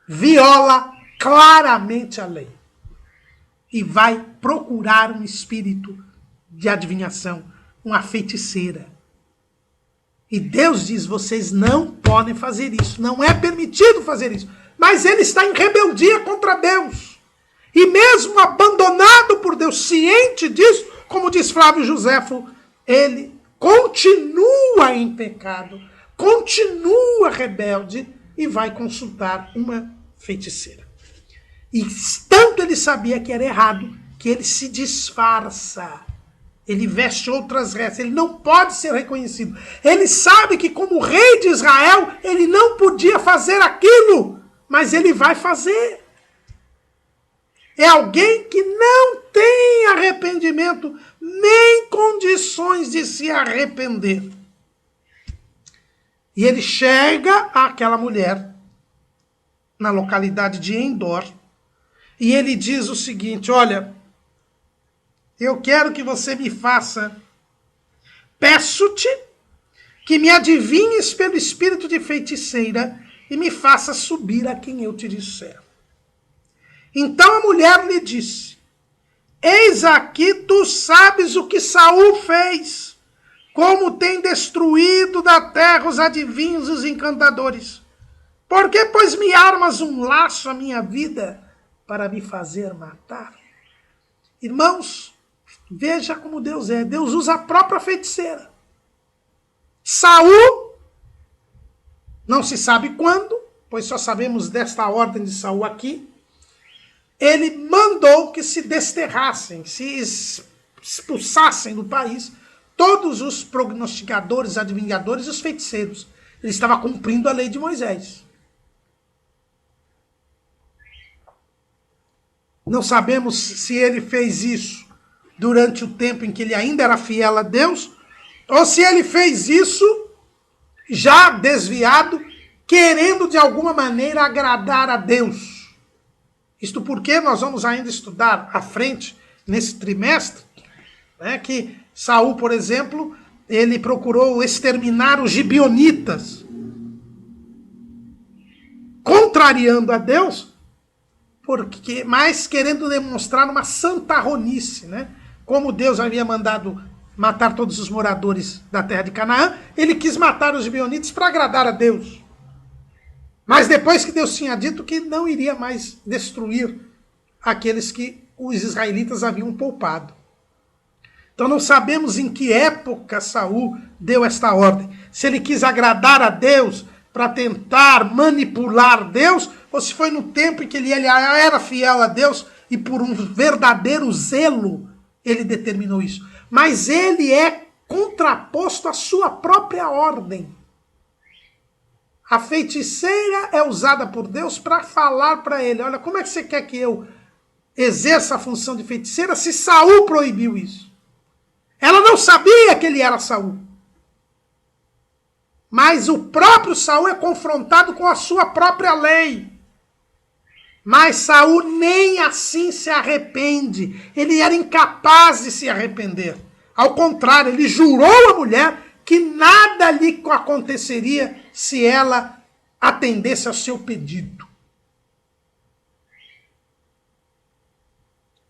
viola claramente a lei. E vai procurar um espírito de adivinhação, uma feiticeira. E Deus diz: vocês não podem fazer isso, não é permitido fazer isso. Mas ele está em rebeldia contra Deus. E mesmo abandonado por Deus, ciente disso, como diz Flávio Josefo, ele continua em pecado, continua rebelde e vai consultar uma feiticeira. E tanto ele sabia que era errado, que ele se disfarça. Ele veste outras vestes, ele não pode ser reconhecido. Ele sabe que como rei de Israel, ele não podia fazer aquilo, mas ele vai fazer. É alguém que não tem arrependimento, nem condições de se arrepender. E ele chega àquela mulher na localidade de Endor, e ele diz o seguinte: olha, eu quero que você me faça, peço-te que me adivinhes pelo espírito de feiticeira e me faça subir a quem eu te disser. Então a mulher lhe disse: eis aqui tu sabes o que Saul fez, como tem destruído da terra os adivinhos e os encantadores. Por que, pois, me armas um laço à minha vida para me fazer matar? Irmãos, veja como Deus é. Deus usa a própria feiticeira. Saul, não se sabe quando, pois só sabemos desta ordem de Saul aqui, ele mandou que se desterrassem, se expulsassem do país todos os prognosticadores, adivinhadores e os feiticeiros. Ele estava cumprindo a lei de Moisés. Não sabemos se ele fez isso durante o tempo em que ele ainda era fiel a Deus, ou se ele fez isso já desviado, querendo de alguma maneira agradar a Deus. Isto porque nós vamos ainda estudar à frente, nesse trimestre, né, que Saul, por exemplo, ele procurou exterminar os gibeonitas, contrariando a Deus, mas querendo demonstrar uma santarronice, né? Como Deus havia mandado matar todos os moradores da terra de Canaã, ele quis matar os gibeonitas para agradar a Deus. Mas depois que Deus tinha dito que não iria mais destruir aqueles que os israelitas haviam poupado. Então não sabemos em que época Saul deu esta ordem. Se ele quis agradar a Deus para tentar manipular Deus, ou se foi no tempo em que ele era fiel a Deus e por um verdadeiro zelo ele determinou isso. Mas ele é contraposto à sua própria ordem. A feiticeira é usada por Deus para falar para ele: olha, como é que você quer que eu exerça a função de feiticeira se Saul proibiu isso? Ela não sabia que ele era Saul. Mas o próprio Saul é confrontado com a sua própria lei. Mas Saul nem assim se arrepende. Ele era incapaz de se arrepender. Ao contrário, ele jurou à mulher que nada lhe aconteceria se ela atendesse ao seu pedido.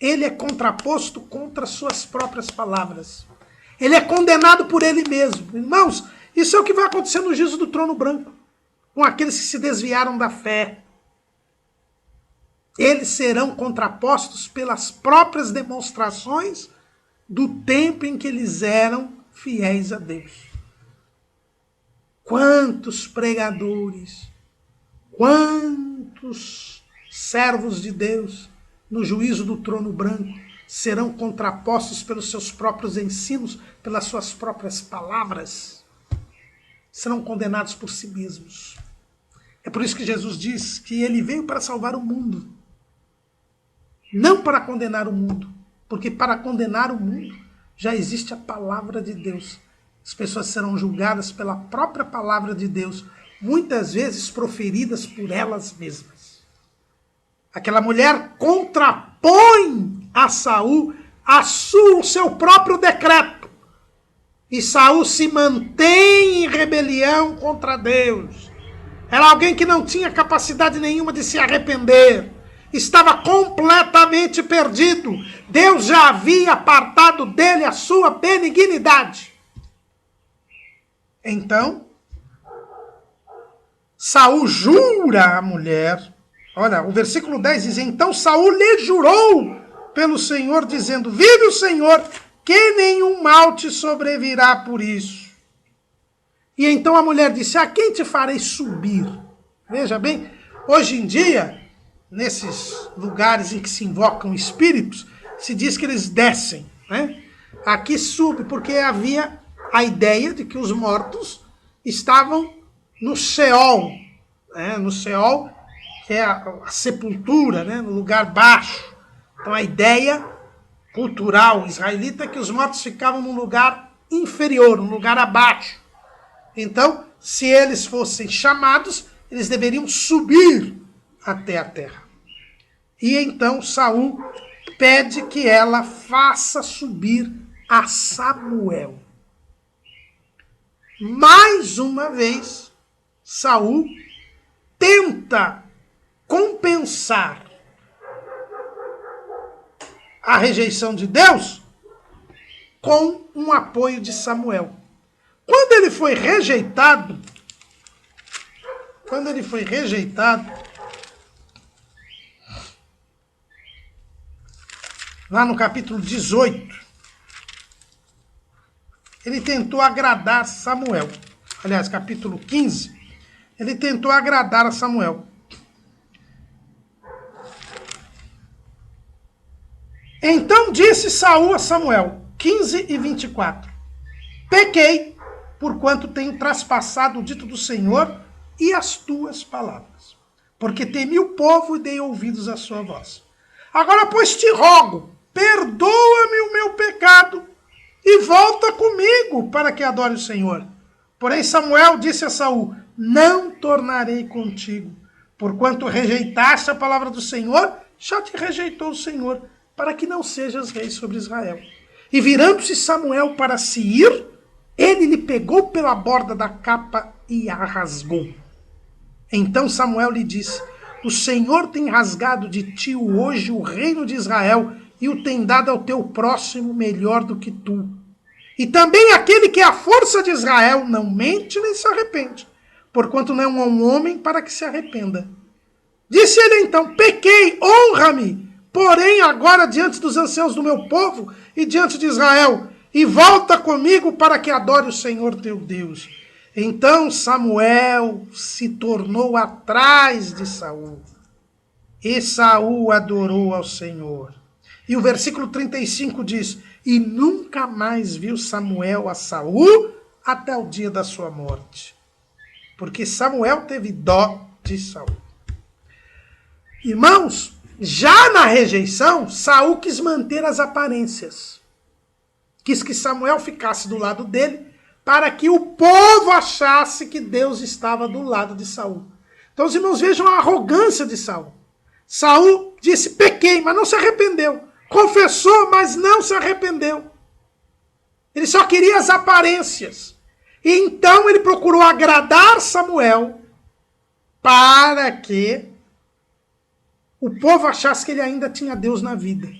Ele é contraposto contra suas próprias palavras. Ele é condenado por ele mesmo. Irmãos, isso é o que vai acontecer no juízo do trono branco, com aqueles que se desviaram da fé. Eles serão contrapostos pelas próprias demonstrações do tempo em que eles eram fiéis a Deus. Quantos pregadores, quantos servos de Deus no juízo do trono branco serão contrapostos pelos seus próprios ensinos, pelas suas próprias palavras, serão condenados por si mesmos. É por isso que Jesus diz que ele veio para salvar o mundo, não para condenar o mundo, porque para condenar o mundo já existe a palavra de Deus. As pessoas serão julgadas pela própria palavra de Deus, muitas vezes proferidas por elas mesmas. Aquela mulher contrapõe a Saul o seu próprio decreto. E Saul se mantém em rebelião contra Deus. Era alguém que não tinha capacidade nenhuma de se arrepender. Estava completamente perdido. Deus já havia apartado dele a sua benignidade. Então, Saul jura à mulher. Olha, o versículo 10 diz: então Saul lhe jurou pelo Senhor, dizendo: vive o Senhor, que nenhum mal te sobrevirá por isso. E então a mulher disse: a quem te farei subir? Veja bem, hoje em dia, nesses lugares em que se invocam espíritos, se diz que eles descem, né? Aqui sube, porque havia a ideia de que os mortos estavam no Sheol, né? No Sheol, que é a sepultura, né? No lugar baixo. Então a ideia cultural israelita é que os mortos ficavam num lugar inferior, num lugar abaixo. Então, se eles fossem chamados, eles deveriam subir até a terra. E então Saul pede que ela faça subir a Samuel. Mais uma vez, Saul tenta compensar a rejeição de Deus com um apoio de Samuel. Quando ele foi rejeitado, lá no capítulo 18, ele tentou agradar Samuel. Aliás, capítulo 15, ele tentou agradar a Samuel. Então disse Saul a Samuel, 15 e 24, pequei, porquanto tenho traspassado o dito do Senhor e as tuas palavras, porque temi o povo e dei ouvidos à sua voz. Agora, pois, te rogo, perdoa-me o meu pecado e volta comigo para que adore o Senhor. Porém Samuel disse a Saul, não tornarei contigo, porquanto rejeitaste a palavra do Senhor, já te rejeitou o Senhor, para que não sejas rei sobre Israel. E virando-se Samuel para se ir, ele lhe pegou pela borda da capa e a rasgou. Então Samuel lhe disse, o Senhor tem rasgado de ti hoje o reino de Israel e o tem dado ao teu próximo melhor do que tu. E também aquele que é a força de Israel não mente nem se arrepende, porquanto não é um homem para que se arrependa. Disse ele então, pequei, honra-me, porém agora diante dos anciãos do meu povo e diante de Israel, e volta comigo para que adore o Senhor teu Deus. Então Samuel se tornou atrás de Saul, e Saul adorou ao Senhor. E o versículo 35 diz, e nunca mais viu Samuel a Saul até o dia da sua morte, porque Samuel teve dó de Saul. Irmãos, já na rejeição, Saul quis manter as aparências. Quis que Samuel ficasse do lado dele, para que o povo achasse que Deus estava do lado de Saul. Então os irmãos vejam a arrogância de Saul. Saul disse, pequei, mas não se arrependeu. Confessou, mas não se arrependeu. Ele só queria as aparências. E então ele procurou agradar Samuel para que o povo achasse que ele ainda tinha Deus na vida.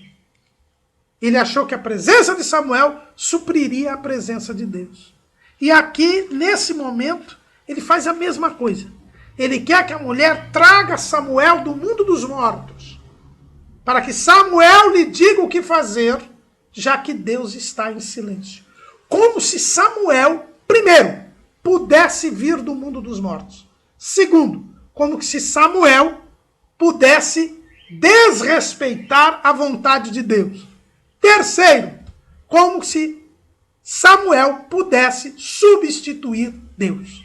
Ele achou que a presença de Samuel supriria a presença de Deus. E aqui, nesse momento, ele faz a mesma coisa. Ele quer que a mulher traga Samuel do mundo dos mortos, para que Samuel lhe diga o que fazer, já que Deus está em silêncio. Como se Samuel, primeiro, pudesse vir do mundo dos mortos. Segundo, como se Samuel pudesse desrespeitar a vontade de Deus. Terceiro, como se Samuel pudesse substituir Deus.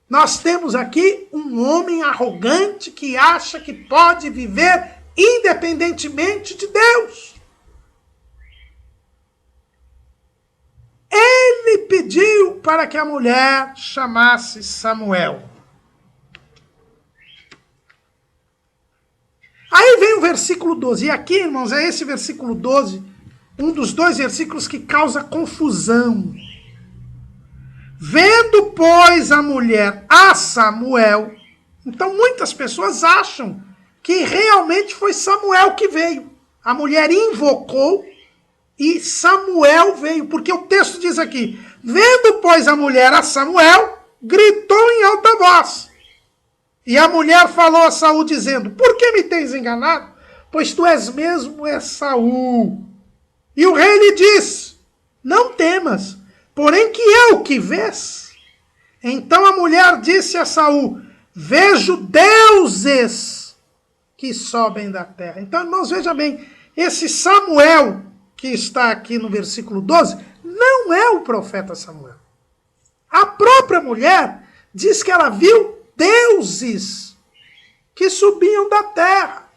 Nós temos aqui um homem arrogante que acha que pode viver independentemente de Deus. Ele pediu para que a mulher chamasse Samuel. Aí vem o versículo 12. E aqui, irmãos, é esse versículo 12, um dos dois versículos que causa confusão. Vendo, pois, a mulher a Samuel, então muitas pessoas acham que realmente foi Samuel que veio. A mulher invocou e Samuel veio, porque o texto diz aqui, vendo, pois, a mulher a Samuel, gritou em alta voz. E a mulher falou a Saul, dizendo, por que me tens enganado? Pois tu és mesmo Saul. E o rei lhe disse, não temas, porém que eu que vês? Então a mulher disse a Saul, vejo deuses que sobem da terra. Então, irmãos, veja bem, esse Samuel que está aqui no versículo 12, não é o profeta Samuel. A própria mulher diz que ela viu deuses que subiam da terra.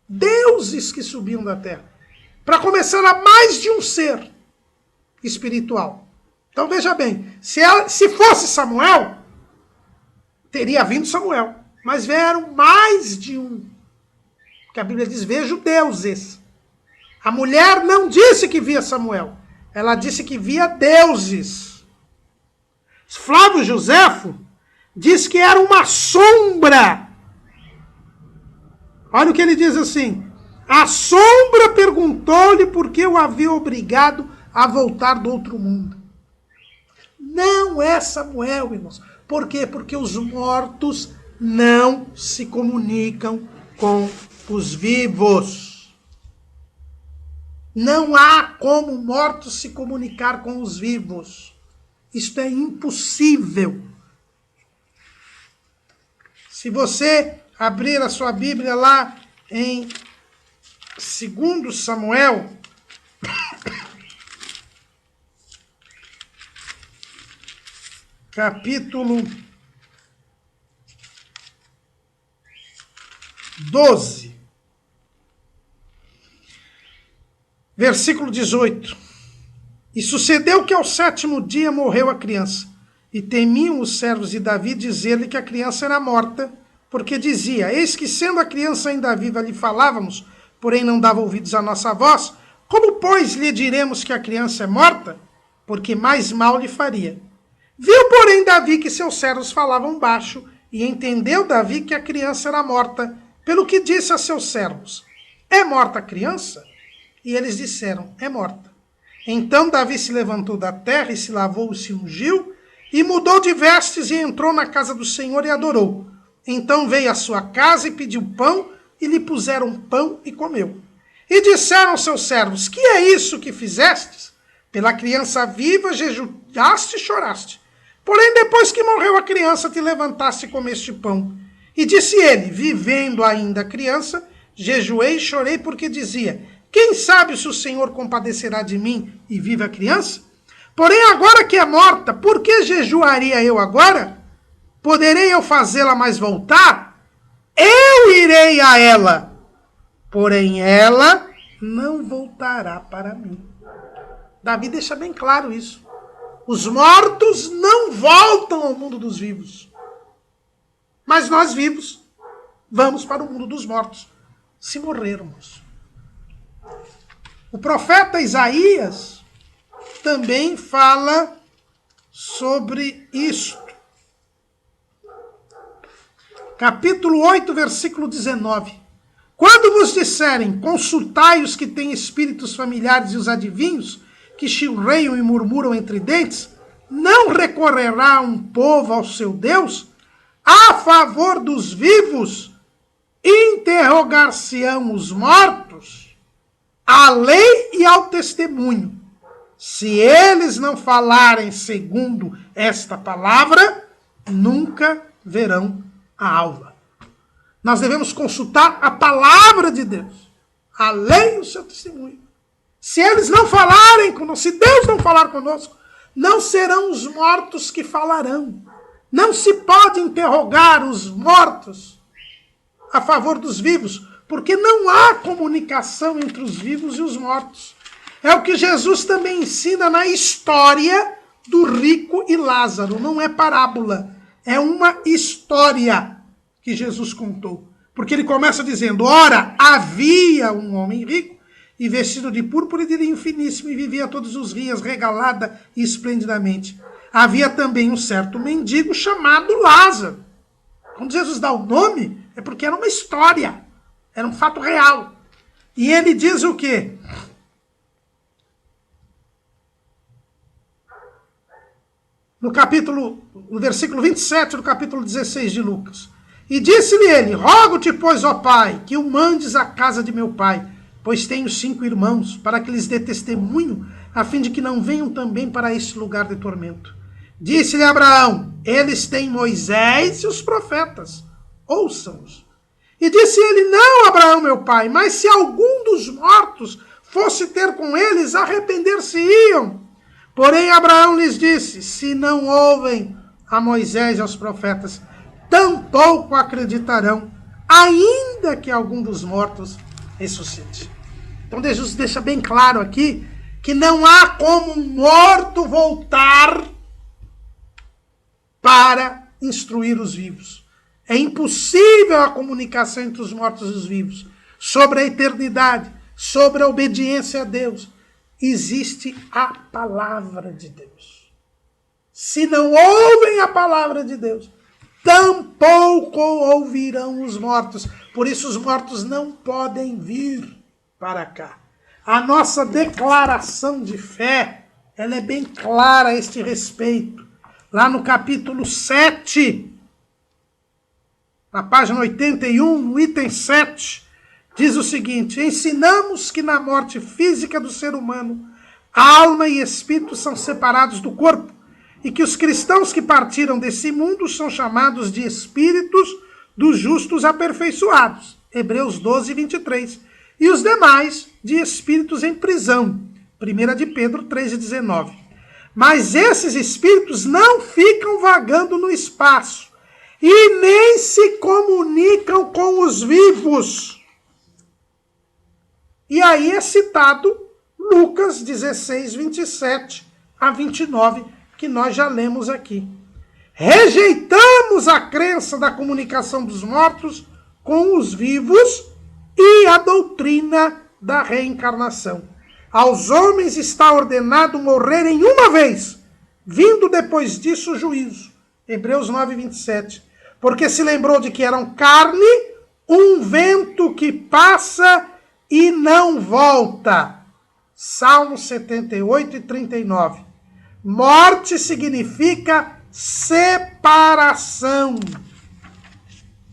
Deuses que subiam da terra. Para começar, a mais de um ser espiritual. Então veja bem, se fosse Samuel, teria vindo Samuel. Mas vieram mais de um. Porque a Bíblia diz, vejo deuses. A mulher não disse que via Samuel. Ela disse que via deuses. Flávio Joséfo diz que era uma sombra. Olha o que ele diz assim. A sombra perguntou-lhe por que o havia obrigado a voltar do outro mundo. Não é Samuel, irmãos. Por quê? Porque os mortos não se comunicam com os vivos. Não há como mortos se comunicar com os vivos. Isto é impossível. Se você abrir a sua Bíblia lá em 2 Samuel, capítulo 12, versículo 18. E sucedeu que ao 7º dia morreu a criança, e temiam os servos de Davi dizer-lhe que a criança era morta, porque dizia, eis que sendo a criança ainda viva lhe falávamos, porém não dava ouvidos à nossa voz, como pois lhe diremos que a criança é morta? Porque mais mal lhe faria. Viu, porém, Davi que seus servos falavam baixo, e entendeu Davi que a criança era morta, pelo que disse a seus servos, é morta a criança? E eles disseram, é morta. Então Davi se levantou da terra e se lavou e se ungiu, e mudou de vestes e entrou na casa do Senhor e adorou. Então veio à sua casa e pediu pão, e lhe puseram pão e comeu. E disseram aos seus servos, que é isso que fizestes? Pela criança viva jejuaste e choraste. Porém, depois que morreu a criança, te levantaste e comeste pão. E disse ele, vivendo ainda a criança, jejuei e chorei, porque dizia, quem sabe se o Senhor compadecerá de mim e vive a criança? Porém, agora que é morta, por que jejuaria eu agora? Poderei eu fazê-la mais voltar? Eu irei a ela, porém ela não voltará para mim. Davi deixa bem claro isso. Os mortos não voltam ao mundo dos vivos. Mas nós vivos vamos para o mundo dos mortos, se morrermos. O profeta Isaías também fala sobre isto. Capítulo 8, versículo 19. Quando vos disserem, consultai os que têm espíritos familiares e os adivinhos, que chilreiam e murmuram entre dentes, não recorrerá um povo ao seu Deus? A favor dos vivos, interrogar-se-ão os mortos, à lei e ao testemunho. Se eles não falarem segundo esta palavra, nunca verão a alva. Nós devemos consultar a palavra de Deus, a lei e o seu testemunho. Se eles não falarem conosco, se Deus não falar conosco, não serão os mortos que falarão. Não se pode interrogar os mortos a favor dos vivos, porque não há comunicação entre os vivos e os mortos. É o que Jesus também ensina na história do rico e Lázaro. Não é parábola, é uma história que Jesus contou. Porque ele começa dizendo, ora, havia um homem rico, e vestido de púrpura e de linho finíssimo, e vivia todos os dias regalada e esplendidamente. Havia também um certo mendigo chamado Lázaro. Quando Jesus dá o nome, é porque era uma história, era um fato real. E ele diz o quê? No versículo 27 do capítulo 16 de Lucas. E disse-lhe ele, rogo-te, pois, ó Pai, que o mandes à casa de meu pai, pois tenho 5 irmãos, para que lhes dê testemunho, a fim de que não venham também para este lugar de tormento. Disse-lhe Abraão, eles têm Moisés e os profetas, ouçam-os. E disse ele, não, Abraão, meu pai, mas se algum dos mortos fosse ter com eles, arrepender-se-iam. Porém Abraão lhes disse, se não ouvem a Moisés e aos profetas, tampouco acreditarão, ainda que algum dos mortos ressuscite. Então Jesus deixa bem claro aqui que não há como um morto voltar para instruir os vivos. É impossível a comunicação entre os mortos e os vivos. Sobre a eternidade, sobre a obediência a Deus, existe a palavra de Deus. Se não ouvem a palavra de Deus, tampouco ouvirão os mortos. Por isso os mortos não podem vir para cá. A nossa declaração de fé, ela é bem clara a este respeito. Lá no capítulo 7, na página 81, no item 7, diz o seguinte: ensinamos que na morte física do ser humano, alma e espírito são separados do corpo, e que os cristãos que partiram desse mundo são chamados de espíritos dos justos aperfeiçoados, Hebreus 12, 23, e os demais de espíritos em prisão, 1 de Pedro 3, 19. Mas esses espíritos não ficam vagando no espaço e nem se comunicam com os vivos. E aí é citado Lucas 16, 27 a 29, que nós já lemos aqui. Rejeitamos a crença da comunicação dos mortos com os vivos e a doutrina da reencarnação. Aos homens está ordenado morrerem uma vez, vindo depois disso o juízo. Hebreus 9, 27. Porque se lembrou de que eram carne, um vento que passa e não volta. Salmos 78 e 39. Morte significa separação.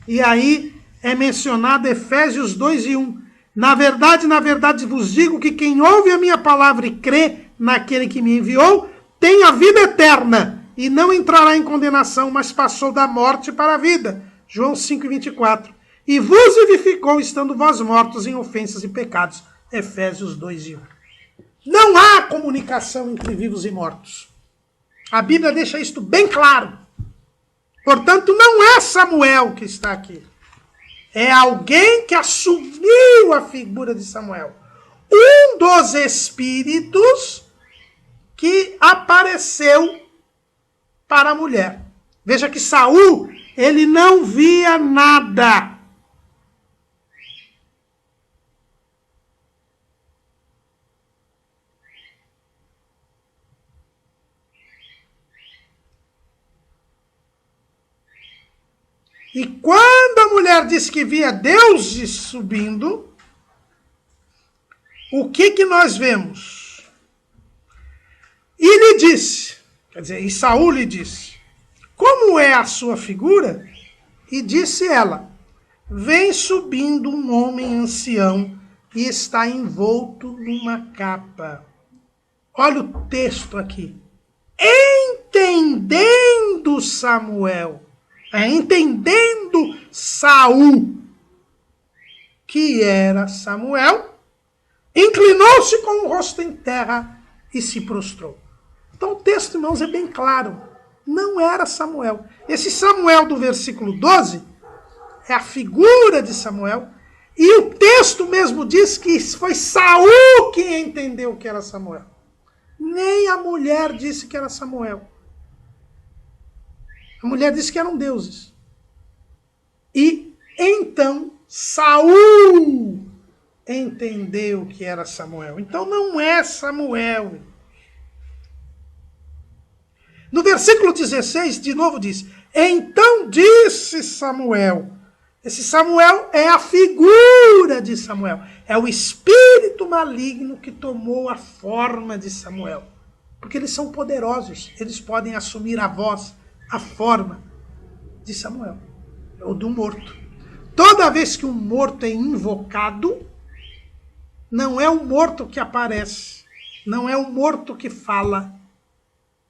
E aí é mencionado Efésios 2 e 1. Na verdade vos digo que quem ouve a minha palavra e crê naquele que me enviou, tem a vida eterna e não entrará em condenação, mas passou da morte para a vida. João 5, 24. E vos vivificou, estando vós mortos em ofensas e pecados. Efésios 2 e 1. Não há comunicação entre vivos e mortos. A Bíblia deixa isto bem claro. Portanto, não é Samuel que está aqui. É alguém que assumiu a figura de Samuel. Um dos espíritos que apareceu para a mulher. Veja que Saul, ele não via nada. E quando a mulher disse que via Deus subindo, o que nós vemos? E lhe disse, quer dizer, e Saul lhe disse, como é a sua figura? E disse ela, vem subindo um homem ancião e está envolto numa capa. Olha o texto aqui. Entendendo Samuel, entendendo Saul que era Samuel, inclinou-se com o rosto em terra e se prostrou. Então o texto, irmãos, é bem claro. Não era Samuel. Esse Samuel do versículo 12 é a figura de Samuel. E o texto mesmo diz que foi Saul que entendeu que era Samuel. Nem a mulher disse que era Samuel. A mulher disse que eram deuses. E então Saul entendeu que era Samuel. Então não é Samuel. No versículo 16, de novo diz, então disse Samuel. Esse Samuel é a figura de Samuel. É o espírito maligno que tomou a forma de Samuel. Porque eles são poderosos. Eles podem assumir a voz, a forma de Samuel. Ou do morto. Toda vez que um morto é invocado, não é o morto que aparece. Não é o morto que fala.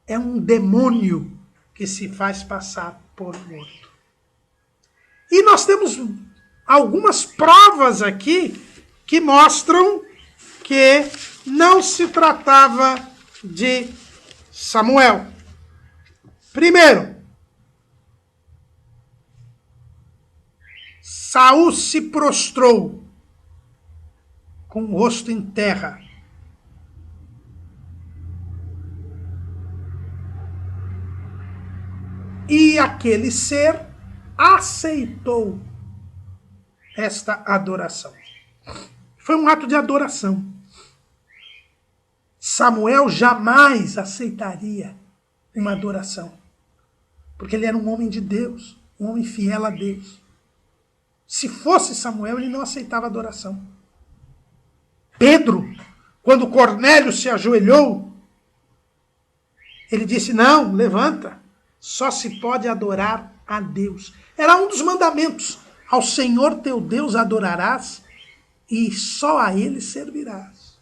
É um demônio que se faz passar por morto. E nós temos algumas provas aqui que mostram que não se tratava de Samuel. Primeiro, Saul se prostrou com o rosto em terra. E aquele ser aceitou esta adoração. Foi um ato de adoração. Samuel jamais aceitaria uma adoração, porque ele era um homem de Deus, um homem fiel a Deus. Se fosse Samuel, ele não aceitava adoração. Pedro, quando Cornélio se ajoelhou, ele disse, não, levanta, só se pode adorar a Deus. Era um dos mandamentos, ao Senhor teu Deus adorarás e só a ele servirás.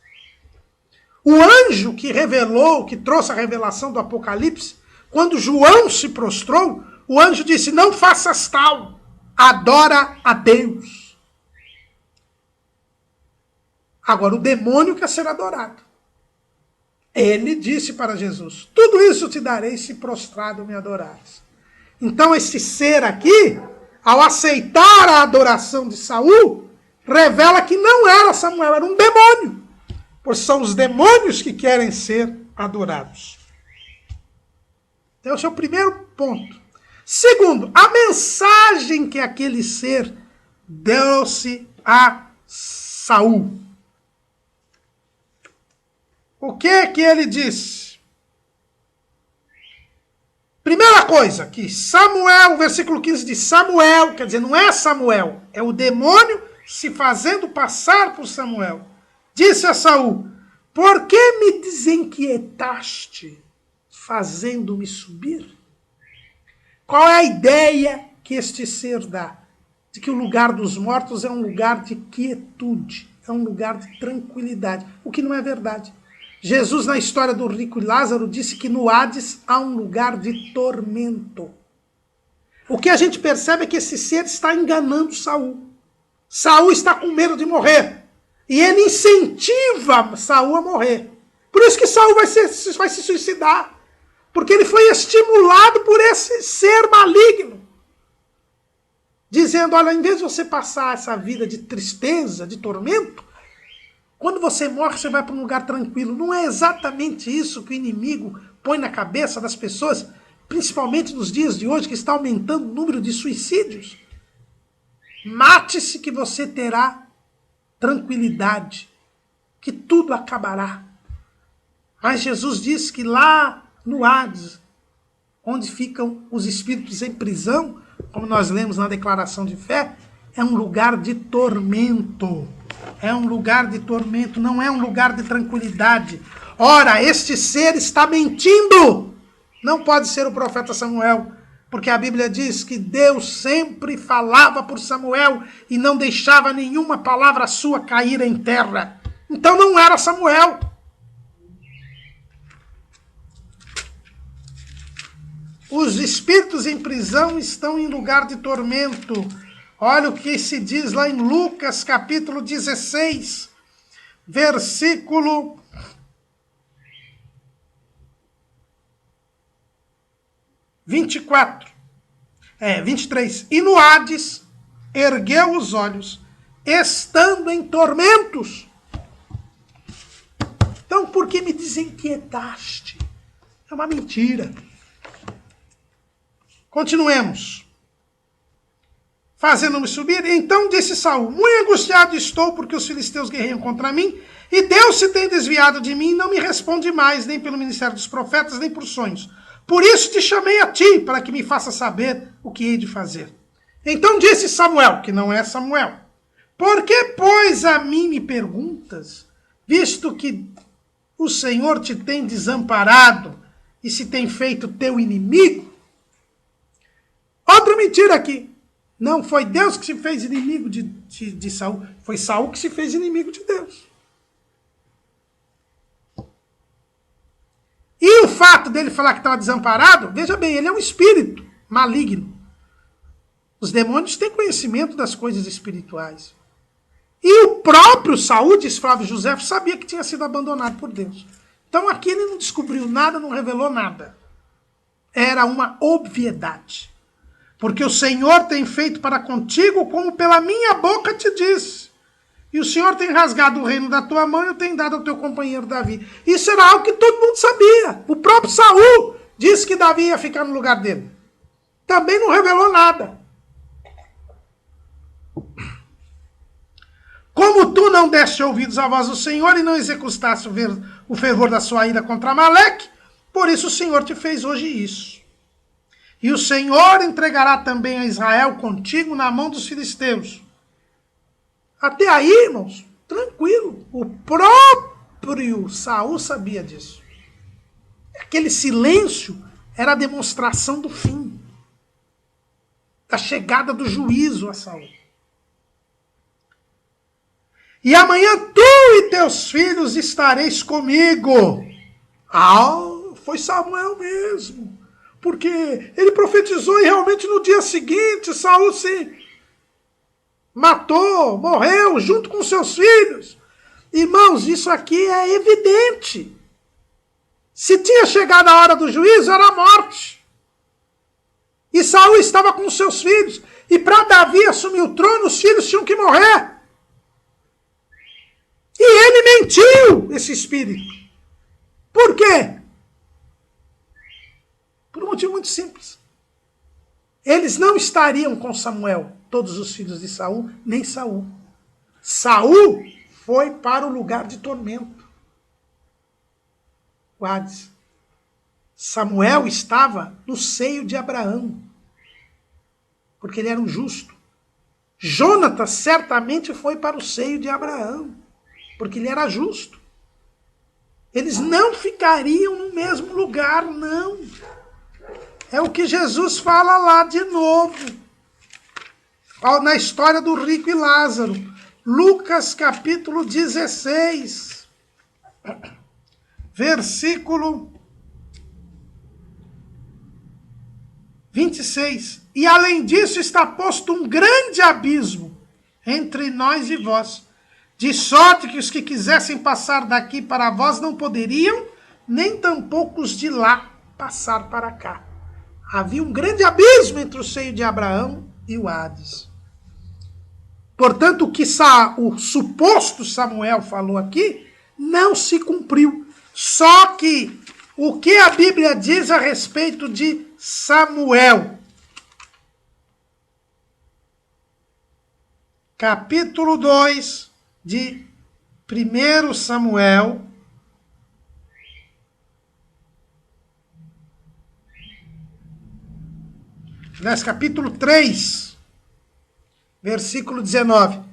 O anjo que revelou, que trouxe a revelação do Apocalipse, quando João se prostrou, o anjo disse, não faças tal, adora a Deus. Agora, o demônio quer ser adorado. Ele disse para Jesus, tudo isso te darei se prostrado me adorares. Então, esse ser aqui, ao aceitar a adoração de Saul, revela que não era Samuel, era um demônio. Pois são os demônios que querem ser adorados. Então, esse é o primeiro ponto. Segundo, a mensagem que aquele ser deu-se a Saul. O que ele disse? Primeira coisa, que Samuel, o versículo 15 diz Samuel, quer dizer, não é Samuel, é o demônio se fazendo passar por Samuel. Disse a Saul, por que me desinquietaste, fazendo-me subir? Qual é a ideia que este ser dá? De que o lugar dos mortos é um lugar de quietude, é um lugar de tranquilidade, o que não é verdade. Jesus, na história do rico e Lázaro, disse que no Hades há um lugar de tormento. O que a gente percebe é que esse ser está enganando Saul. Saul está com medo de morrer. E ele incentiva Saul a morrer. Por isso que Saul vai se suicidar. Porque ele foi estimulado por esse ser maligno. Dizendo, olha, em vez de você passar essa vida de tristeza, de tormento, quando você morre, você vai para um lugar tranquilo. Não é exatamente isso que o inimigo põe na cabeça das pessoas, principalmente nos dias de hoje, que está aumentando o número de suicídios. Mate-se que você terá tranquilidade, que tudo acabará. Mas Jesus disse que lá no Hades, onde ficam os espíritos em prisão, como nós lemos na declaração de fé, é um lugar de tormento. É um lugar de tormento, não é um lugar de tranquilidade. Ora, este ser está mentindo. Não pode ser o profeta Samuel, porque a Bíblia diz que Deus sempre falava por Samuel e não deixava nenhuma palavra sua cair em terra. Então não era Samuel. Os espíritos em prisão estão em lugar de tormento. Olha o que se diz lá em Lucas, capítulo 16, versículo 23. E no Hades ergueu os olhos, estando em tormentos. Então, por que me desinquietaste? É uma mentira. Continuemos. Fazendo-me subir, então disse Saul, muito angustiado estou, porque os filisteus guerreiam contra mim, e Deus se tem desviado de mim, e não me responde mais, nem pelo ministério dos profetas, nem por sonhos. Por isso te chamei a ti, para que me faça saber o que hei de fazer. Então disse Samuel, que não é Samuel, por que, pois, a mim me perguntas, visto que o Senhor te tem desamparado, e se tem feito teu inimigo? Outra mentira aqui. Não foi Deus que se fez inimigo de Saul. Foi Saul que se fez inimigo de Deus. E o fato dele falar que estava desamparado, veja bem, ele é um espírito maligno. Os demônios têm conhecimento das coisas espirituais. E o próprio Saul, diz Flávio José, sabia que tinha sido abandonado por Deus. Então aqui ele não descobriu nada, não revelou nada. Era uma obviedade. Porque o Senhor tem feito para contigo como pela minha boca te disse. E o Senhor tem rasgado o reino da tua mão e eu tenho dado ao teu companheiro Davi. Isso era algo que todo mundo sabia. O próprio Saul disse que Davi ia ficar no lugar dele. também não revelou nada. Como tu não deste ouvidos à voz do Senhor e não executaste o fervor da sua ira contra Amaleque, por isso o Senhor te fez hoje isso. E o Senhor entregará também a Israel contigo na mão dos filisteus. Até aí, irmãos, tranquilo. O próprio Saul sabia disso. Aquele silêncio era a demonstração do fim, da chegada do juízo a Saul. E amanhã tu e teus filhos estareis comigo. Foi Samuel mesmo. Porque ele profetizou e realmente no dia seguinte Saul se matou, morreu junto com seus filhos. Irmãos, isso aqui é evidente. Se tinha chegado a hora do juízo, era a morte. E Saul estava com seus filhos. E para Davi assumir o trono, os filhos tinham que morrer. E ele mentiu, esse espírito. Por quê? Por um motivo muito simples. Eles não estariam com Samuel, todos os filhos de Saul, nem Saul. Saul foi para o lugar de tormento. O Hades. Samuel estava no seio de Abraão, porque ele era um justo. Jonatas certamente foi para o seio de Abraão, porque ele era justo. Eles não ficariam no mesmo lugar, não. É o que Jesus fala lá de novo, na história do rico e Lázaro. Lucas capítulo 16, versículo 26. E além disso está posto um grande abismo entre nós e vós, de sorte que os que quisessem passar daqui para vós não poderiam, nem tampouco os de lá passar para cá. Havia um grande abismo entre o seio de Abraão e o Hades. Portanto, o que o suposto Samuel falou aqui não se cumpriu. Só que o que a Bíblia diz a respeito de Samuel? Capítulo 2 de 1 Samuel. Capítulo 3, versículo 19.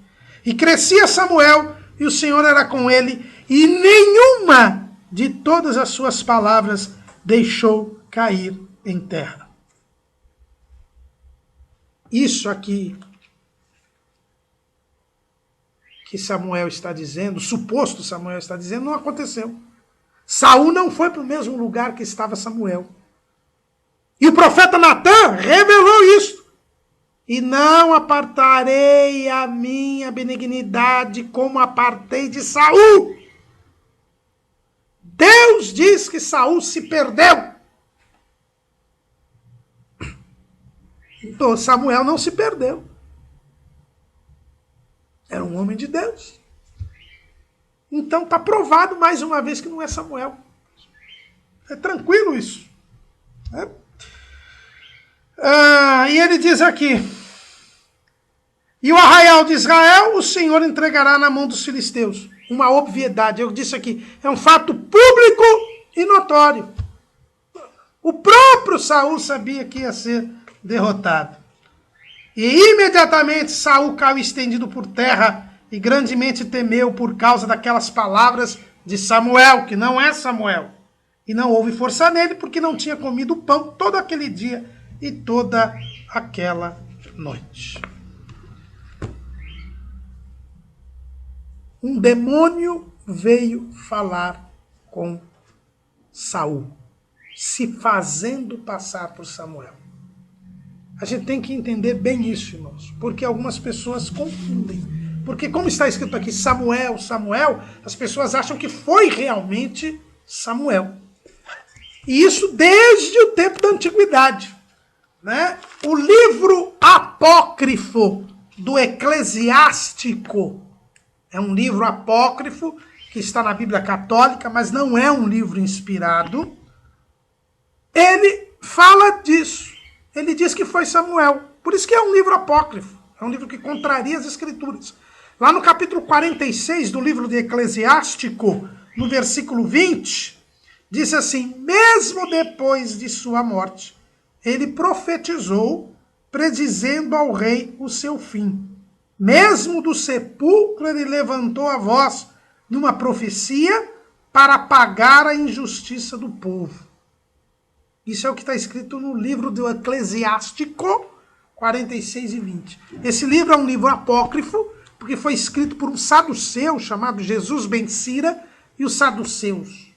E crescia Samuel, e o Senhor era com ele, e nenhuma de todas as suas palavras deixou cair em terra. Isso aqui que Samuel está dizendo, suposto Samuel está dizendo, não aconteceu. Saul não foi para o mesmo lugar que estava Samuel. E o profeta Natã revelou isso. E não apartarei a minha benignidade como apartei de Saul. Deus diz que Saul se perdeu. Então Samuel não se perdeu. Era um homem de Deus. Então está provado mais uma vez que não é Samuel. É tranquilo isso. E ele diz aqui: e o arraial de Israel o Senhor entregará na mão dos filisteus. Uma obviedade, eu disse aqui, é um fato público e notório. O próprio Saul sabia que ia ser derrotado. E imediatamente Saul caiu estendido por terra e grandemente temeu por causa daquelas palavras de Samuel, que não é Samuel. E não houve força nele porque não tinha comido pão todo aquele dia e toda aquela noite. Um demônio veio falar com Saul, se fazendo passar por Samuel. A gente tem que entender bem isso, irmãos, porque algumas pessoas confundem. Porque como está escrito aqui Samuel, Samuel, as pessoas acham que foi realmente Samuel. E isso desde o tempo da antiguidade. Né? O livro apócrifo do Eclesiástico é um livro apócrifo que está na Bíblia Católica, mas não é um livro inspirado. Ele fala disso, ele diz que foi Samuel. Por isso que é um livro apócrifo, é um livro que contraria as Escrituras. Lá no capítulo 46 do livro de Eclesiástico, no versículo 20, diz assim: mesmo depois de sua morte, ele profetizou, predizendo ao rei o seu fim. Mesmo do sepulcro ele levantou a voz numa profecia para apagar a injustiça do povo. Isso é o que está escrito no livro do Eclesiástico 46 e 20. Esse livro é um livro apócrifo, porque foi escrito por um saduceu chamado Jesus ben Sira, e os saduceus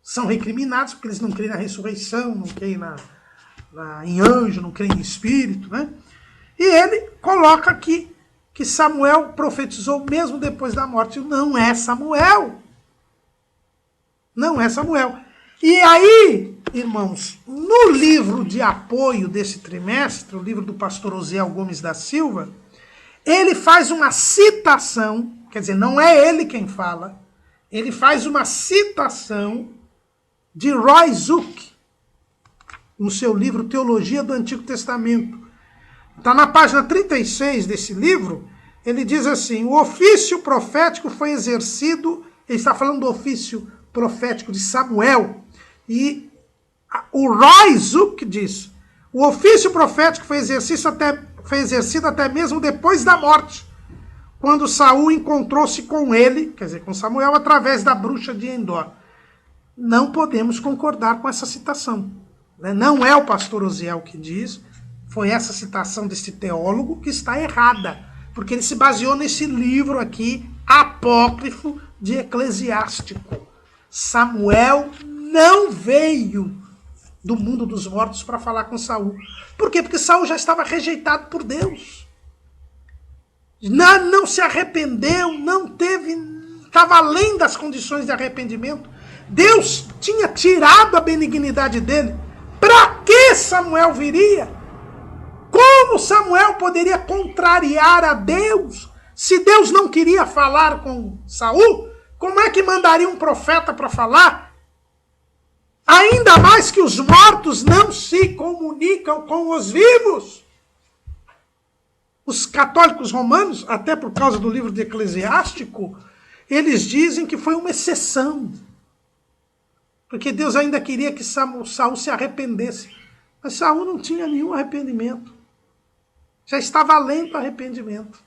são recriminados porque eles não creem na ressurreição, não creem em anjo, não creem em espírito, né? E ele coloca aqui que Samuel profetizou mesmo depois da morte. Não é Samuel. Não é Samuel. E aí, irmãos, no livro de apoio desse trimestre, o livro do pastor Osiel Gomes da Silva, ele faz uma citação, quer dizer, não é ele quem fala, ele faz uma citação de Roy Zuck, no seu livro Teologia do Antigo Testamento. Está na página 36 desse livro, ele diz assim: o ofício profético foi exercido, ele está falando do ofício profético de Samuel, e o Roy Zuck diz: o ofício profético foi exercido até mesmo depois da morte, quando Saul encontrou-se com ele, quer dizer, com Samuel, através da bruxa de Endor. Não podemos concordar com essa citação. Não é o pastor Osiel que diz, foi essa citação desse teólogo que está errada, porque ele se baseou nesse livro aqui, apócrifo de Eclesiástico. Samuel não veio do mundo dos mortos para falar com Saul. Por quê? Porque Saul já estava rejeitado por Deus. Não se arrependeu, estava além das condições de arrependimento. Deus tinha tirado a benignidade dele. Para que Samuel viria? Como Samuel poderia contrariar a Deus? Se Deus não queria falar com Saul, como é que mandaria um profeta para falar? Ainda mais que os mortos não se comunicam com os vivos. Os católicos romanos, até por causa do livro de Eclesiástico, eles dizem que foi uma exceção. Porque Deus ainda queria que Saul se arrependesse. Mas Saul não tinha nenhum arrependimento. Já estava além do arrependimento.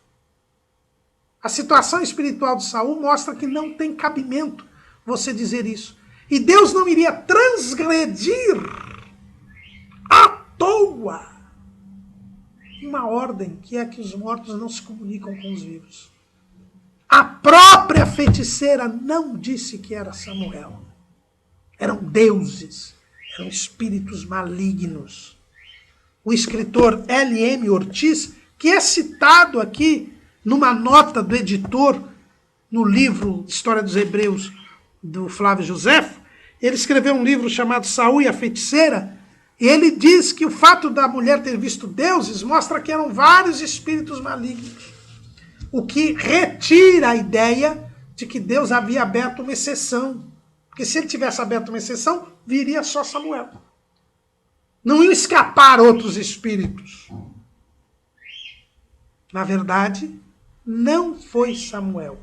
A situação espiritual de Saul mostra que não tem cabimento você dizer isso. E Deus não iria transgredir à toa uma ordem, que é que os mortos não se comunicam com os vivos. A própria feiticeira não disse que era Samuel. Eram deuses, eram espíritos malignos. O escritor L.M. Ortiz, que é citado aqui numa nota do editor no livro História dos Hebreus do Flávio Josefo, ele escreveu um livro chamado Saul e a Feiticeira, e ele diz que o fato da mulher ter visto deuses mostra que eram vários espíritos malignos, o que retira a ideia de que Deus havia aberto uma exceção. Porque se ele tivesse aberto uma exceção, viria só Samuel. Não iam escapar outros espíritos. Na verdade, não foi Samuel.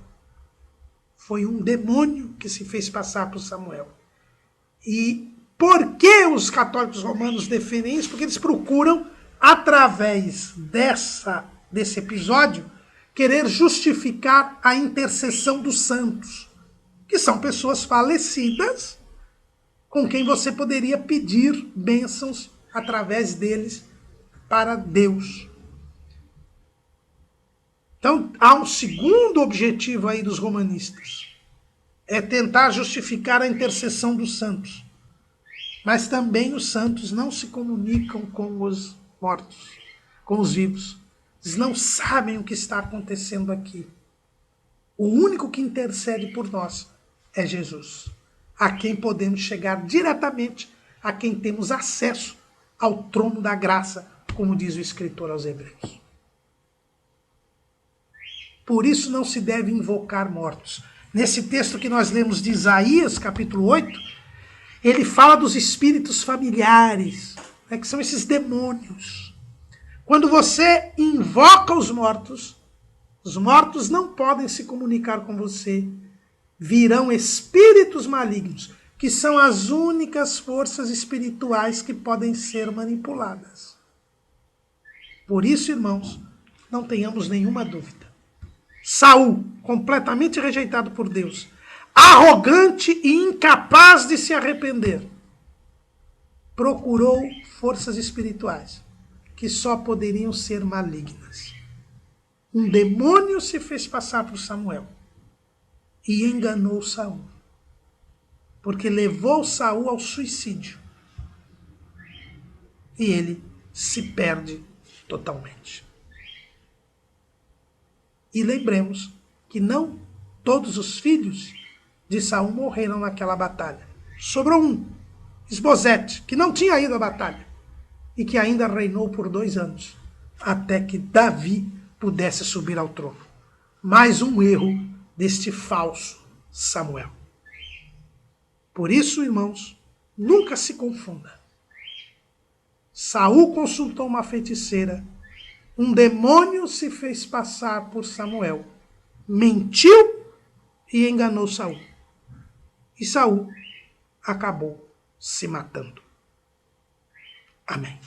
Foi um demônio que se fez passar por Samuel. E por que os católicos romanos defendem isso? Porque eles procuram, através desse episódio, querer justificar a intercessão dos santos, que são pessoas falecidas com quem você poderia pedir bênçãos através deles para Deus. Então, há um segundo objetivo aí dos romanistas. É tentar justificar a intercessão dos santos. Mas também os santos não se comunicam com os mortos, com os vivos. Eles não sabem o que está acontecendo aqui. O único que intercede por nós é Jesus, a quem podemos chegar diretamente, a quem temos acesso ao trono da graça, como diz o escritor aos Hebreus. Por isso não se deve invocar mortos. Nesse texto que nós lemos de Isaías, capítulo 8, ele fala dos espíritos familiares, né, que são esses demônios. Quando você invoca os mortos não podem se comunicar com você. Virão espíritos malignos, que são as únicas forças espirituais que podem ser manipuladas. Por isso, irmãos, não tenhamos nenhuma dúvida. Saul, completamente rejeitado por Deus, arrogante e incapaz de se arrepender, procurou forças espirituais que só poderiam ser malignas. Um demônio se fez passar por Samuel e enganou Saul, porque levou Saul ao suicídio. E ele se perde totalmente. E lembremos que não todos os filhos de Saul morreram naquela batalha. Sobrou um, Esbozete, que não tinha ido à batalha e que ainda reinou por 2 anos, até que Davi pudesse subir ao trono. Mais um erro deste falso Samuel. Por isso, irmãos, nunca se confunda. Saul consultou uma feiticeira, um demônio se fez passar por Samuel, mentiu e enganou Saul. E Saul acabou se matando. Amém.